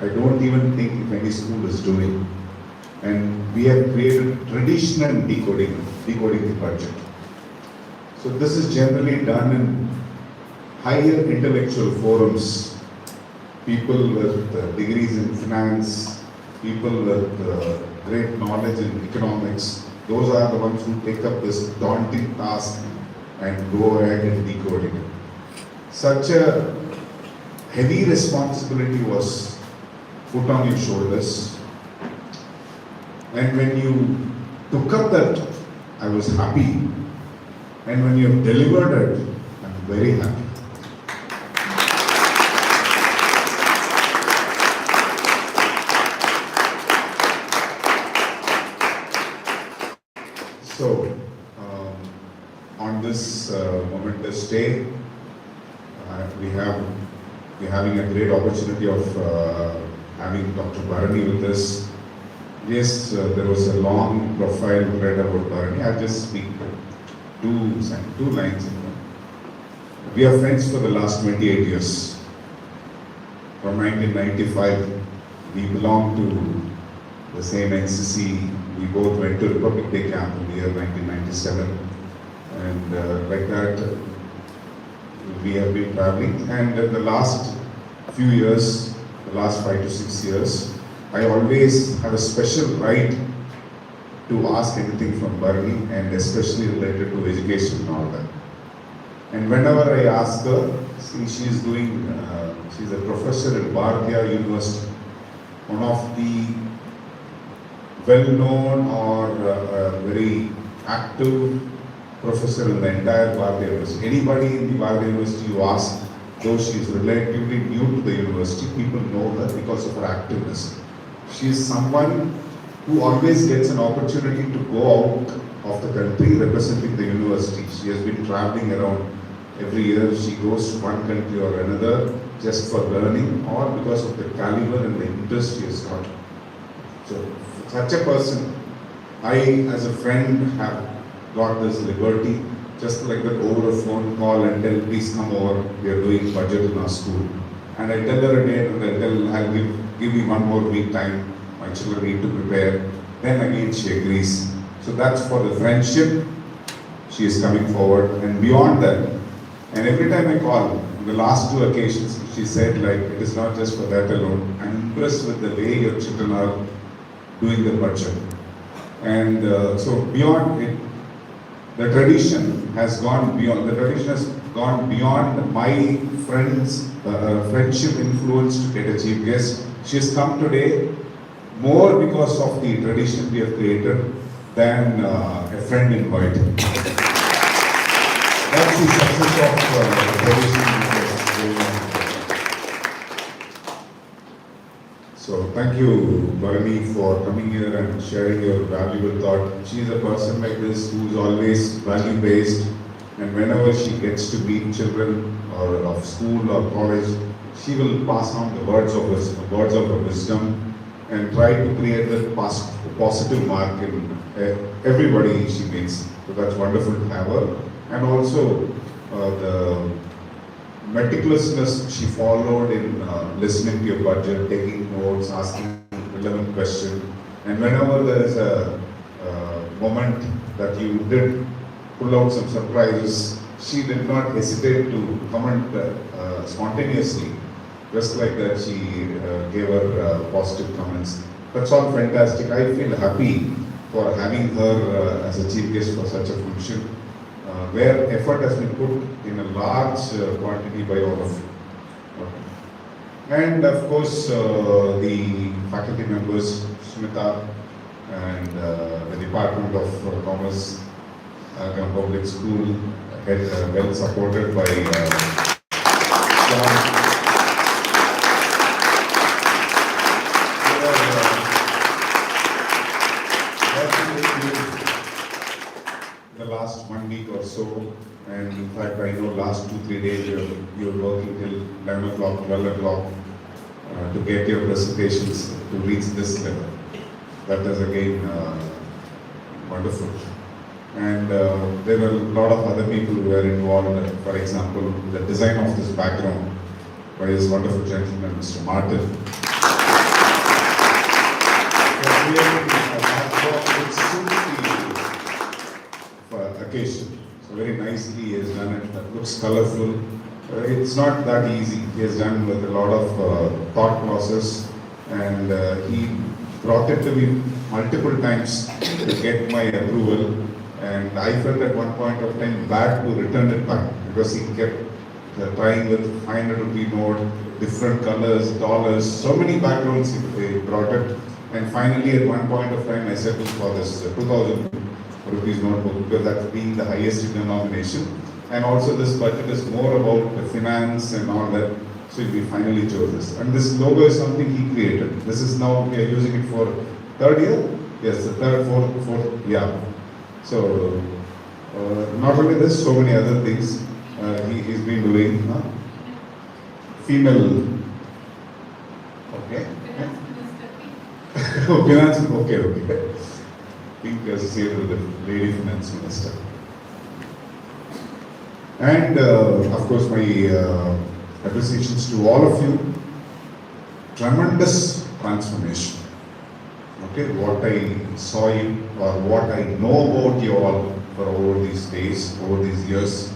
I don't even think if any school is doing. And we have created traditional decoding the budget. So this is generally done in higher intellectual forums. People with degrees in finance, people with great knowledge in economics, those are the ones who take up this daunting task and go ahead and decode it. Such a heavy responsibility was put on your shoulders. And when you took up that, I was happy. And when you have delivered it, I'm very happy. So, on this momentous day, we're having a great opportunity of having Dr. Bharani with us. Yes, there was a long profile read about Bharani. I'll just speak two lines. We are friends for the last 28 years. From 1995, we belong to the same NCC. We both went to Republic Day camp in the year 1997. And like that, we have been traveling. And in the last few years, the last 5 to 6 years, I always have a special right to ask anything from Bharani, and especially related to education and all that. And whenever I ask her, see, she's a professor at Bharatiya University, one of the well-known or very active professor in the entire Bharatiya University. Anybody in the Bharatiya University you ask, though she is relatively new to the university, people know her because of her activeness. She is someone who always gets an opportunity to go out of the country representing the university. She has been traveling around every year. She goes to one country or another just for learning or because of the caliber and the interest she has got. So, such a person, I as a friend have got this liberty, just like that, over a phone call and tell, please come over, we are doing budget in our school. And I tell her a date and I tell, I'll give you 1 more week time, my children need to prepare. Then again she agrees. So that's for the friendship, she is coming forward. And beyond that, and every time I call, on the last 2 occasions, she said like, it is not just for that alone. I'm impressed with the way your children are doing the budget. And so beyond it, The tradition has gone beyond. The tradition has gone beyond my friends' friendship influence to get a chief guest. She has come today more because of the tradition we have created than a friend invite. That's the success of the tradition. So thank you, Bharani, for coming here and sharing your valuable thought. She is a person like this who is always value-based, and whenever she gets to meet children or of school or college, she will pass on the words of her wisdom and try to create that positive mark in everybody she meets. So that's wonderful to have her. And also the meticulousness she followed in listening to your budget, taking notes, asking relevant questions. And whenever there is a moment that you did pull out some surprises, she did not hesitate to comment spontaneously. Just like that, she gave her positive comments. That's all fantastic. I feel happy for having her as a chief guest for such a function, where effort has been put in a large quantity by all of you. And of course, the faculty members, Smita, and the Department of Commerce, Agaram Public School, well supported by John. The last 1 week or so, and in fact I know last 2-3 days you're working till 11 o'clock, 12 o'clock to get your presentations to reach this level. That is again wonderful. And there were a lot of other people who were involved. For example, the design of this background by this wonderful gentleman, Mr. Martin. It suits the occasion. So very nicely he has done it. That looks colorful. It's not that easy. He has done with a lot of thought process, and he brought it to me multiple times to get my approval. And I felt at one point of time bad to return it back because he kept trying with 500 rupee note, different colors, dollars, so many backgrounds he brought it. And finally, at one point of time, I settled for this 2000 rupees notebook because that's being the highest denomination. And also, this budget is more about the finance and all that. So we finally chose this. And this logo is something he created. This is now, we are using it for third year? Yes, the third, fourth, yeah. So, not only this, so many other things he's been doing. Female, okay. Finance, okay. Pink associated with the lady finance minister. And of course, my appreciations to all of you. Tremendous transformation. Okay, what I saw you or what I know about you all for over these days, over these years,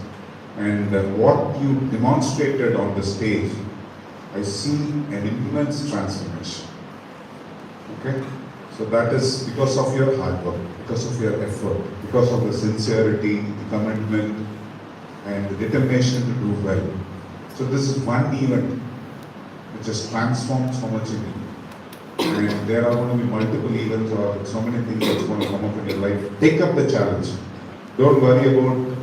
and what you demonstrated on the stage, I see an immense transformation. Okay, so that is because of your hard work, because of your effort, because of the sincerity, the commitment, and the determination to do well. So this is one event which has transformed so much in you. And there are going to be multiple events or so many things that's going to come up in your life. Take up the challenge. Don't worry about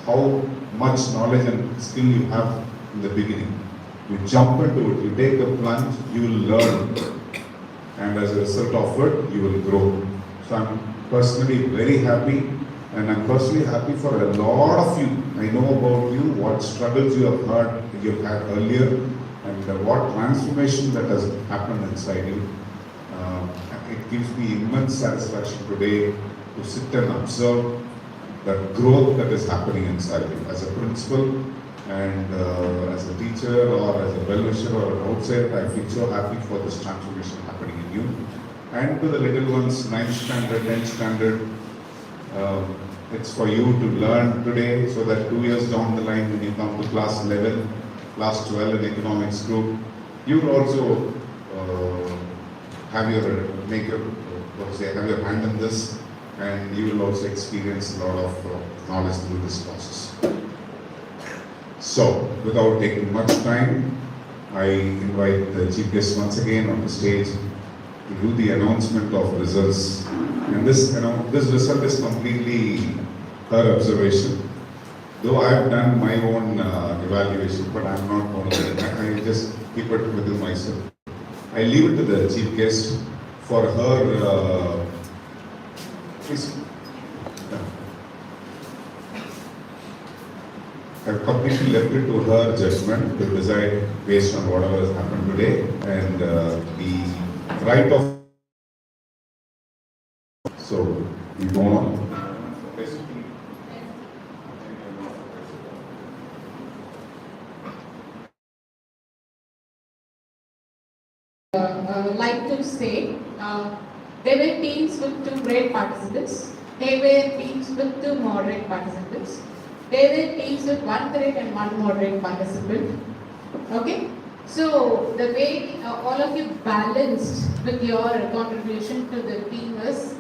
how much knowledge and skill you have in the beginning. You jump into it, you take the plunge, you will learn. And as a result of it, you will grow. So I'm personally very happy, and I'm personally happy for a lot of you. I know about you, what struggles you have had earlier, and what transformation that has happened inside you. It gives me immense satisfaction today to sit and observe the growth that is happening inside you. As a principal and as a teacher or as a well-wisher or an outsider, I feel so happy for this transformation happening in you. And to the little ones, 9th standard, 10th standard, it's for you to learn today so that 2 years down the line when you come to class 11, class 12 in economics group, you will also have your have your hand in this, and you will also experience a lot of knowledge through this process. So, without taking much time, I invite the chief guest once again on the stage to do the announcement of results. And this result is completely her observation. Though I have done my own evaluation, but I'm not going to, I just keep it within myself. I leave it to the chief guest for her, please. I've completely left it to her judgment to decide based on whatever has happened today, and the right of. So we go on. Like to say, there were teams with 2 great participants, there were teams with 2 moderate participants, there were teams with 1 great and 1 moderate participant. Okay? So, the way all of you balanced with your contribution to the team is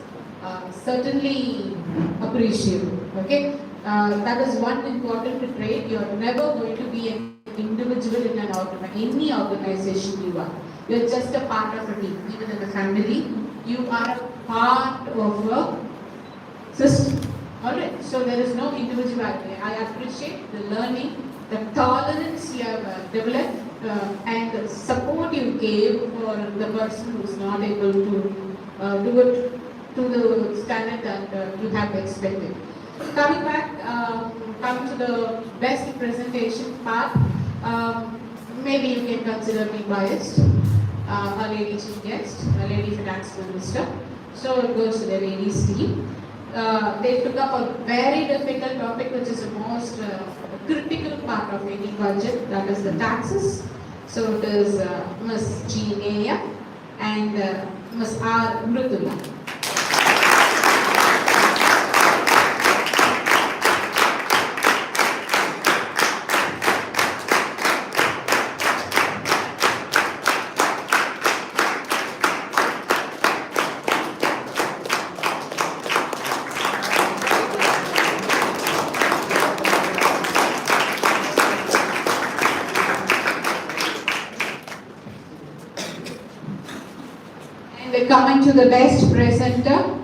certainly appreciable. Okay? That is one important trait. You are never going to be an individual in any organization you are. You are just a part of a team. Even in the family, you are a part of a system. Alright, so there is no individuality. I appreciate the learning, the tolerance you have developed, and the support you gave for the person who is not able to do it to the standard that you have expected. Coming back, coming to the best presentation part, maybe you can consider me biased. A lady chief guest, a lady finance minister. So it goes to the ladies team. They took up a very difficult topic, which is the most critical part of any budget, that is the taxes. So it is Ms. G. Neya and Ms. R. Mrudula. Coming to the best presenter,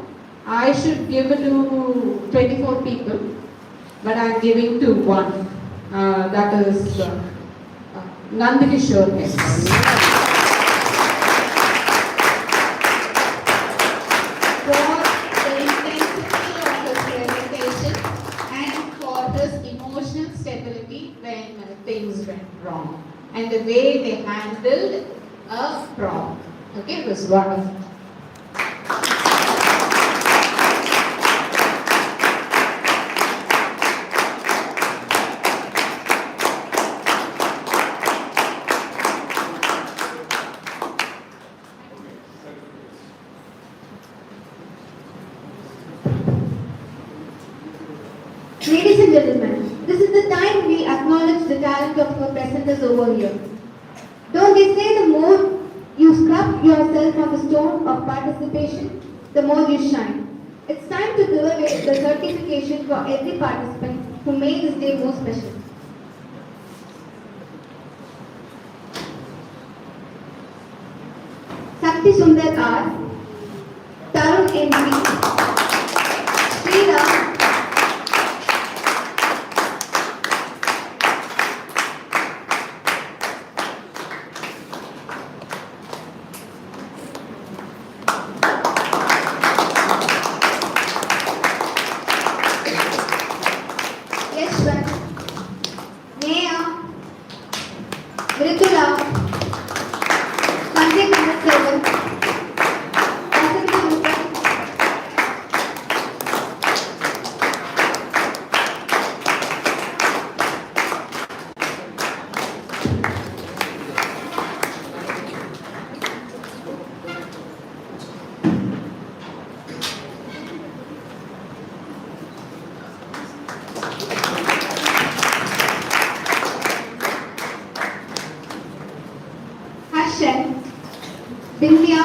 I should give it to 24 people, but I am giving to 1. That is Nandini Shornes. For the intensity of his presentation and for his emotional stability when things went wrong, and the way they handled a problem. Okay, it was wonderful. Ladies and gentlemen, this is the time we acknowledge the talent of our presenters over here. Don't they say the more you scrub yourself on the stone of participation, the more you shine. It's time to give away the certification for every participant who made this day more special. Sakti Sundar R, Tarun MP, Sriram, Bindya,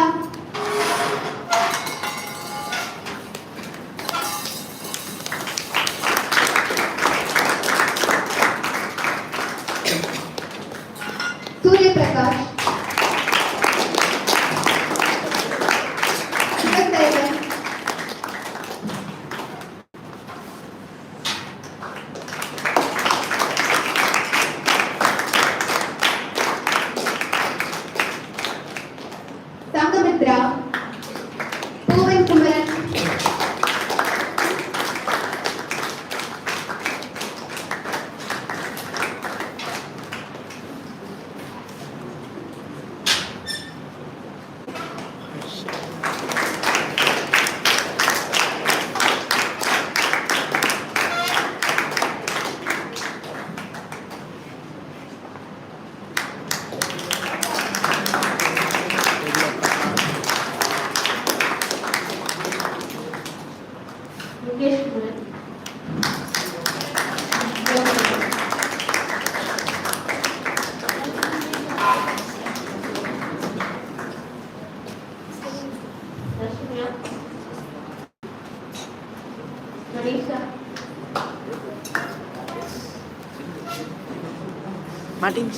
Martin.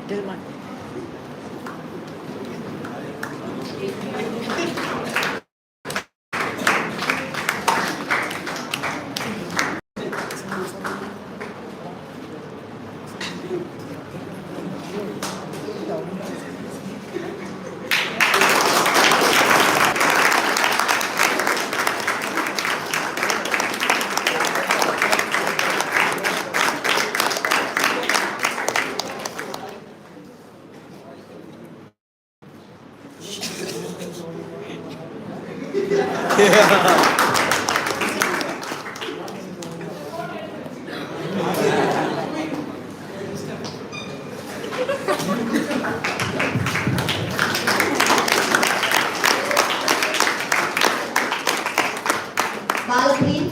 Tell Martin. Balapin,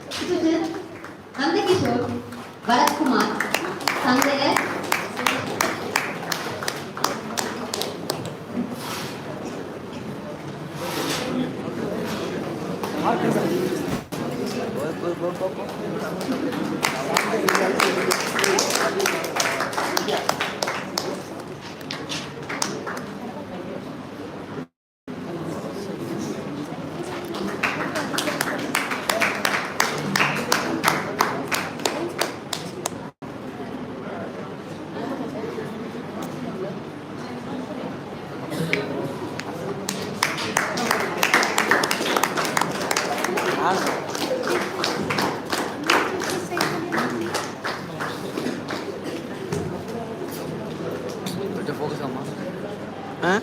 Sujit, Nandakishore, Bharat Kumar, Sanjay, Focus on huh?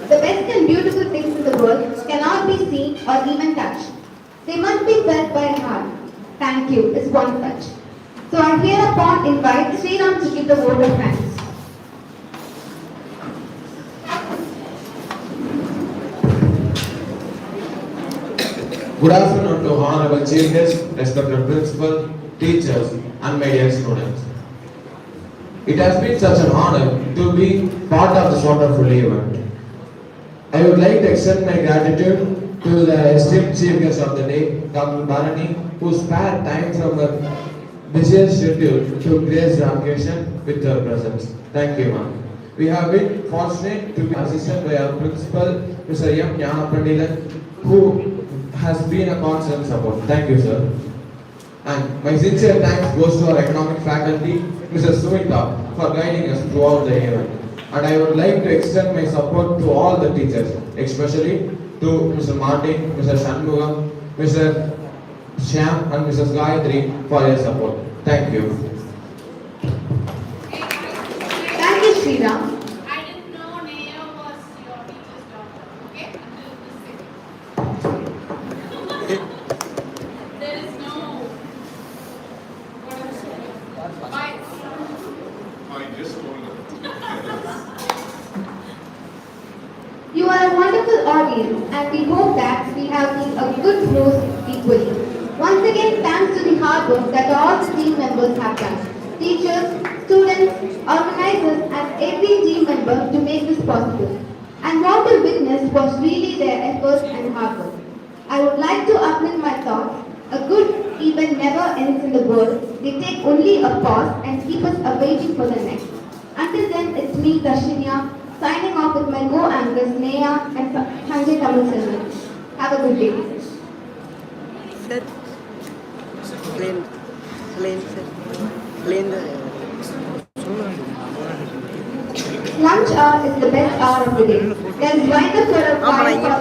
the best and beautiful things in the world cannot be seen or even touched. They must be felt by heart. Thank you is one such. So I hereupon invite Sri Ram to give the vote of thanks. Good afternoon to Honorable Chief Guest, respected Principal, teachers and my dear students. It has been such an honor to be part of this wonderful event. I would like to extend my gratitude to the esteemed Chief Guest of the day, Dr. Bharani, who spared time from her busiest schedule to grace the occasion with her presence. Thank you, ma'am. We have been fortunate to be assisted by our principal, Mr. M. Jnana Pandilan, who has been a constant support. Thank you, sir. And my sincere thanks goes to our economic faculty, Mrs. Sumita, for guiding us throughout the event. And I would like to extend my support to all the teachers, especially to Mr. Martin, Mr. Shanmugam, Mr. Shyam and Mrs. Gayatri for your support. Thank you. Thank you, Sri Ram. I didn't know Neha was your teacher's daughter, okay? There is no, what is it? Why? I just told her. You are a wonderful audience and we hope that we have been a good host equally. Once again, thanks to the hard work that all the team members have done. Teachers, students, organizers and every team member to make this possible. And what we witnessed was really their efforts and hard work. I would like to uplift my thoughts. A good even never ends in the world. They take only a pause and keep us awaiting for the next. Until then, it's me, Darshinya, signing off with my co-anchors, Neha and Sanjay Tamil Selvan. Have a good day. Sir, explain the. Lunch hour is the best hour of the day. Let's wind up for a while for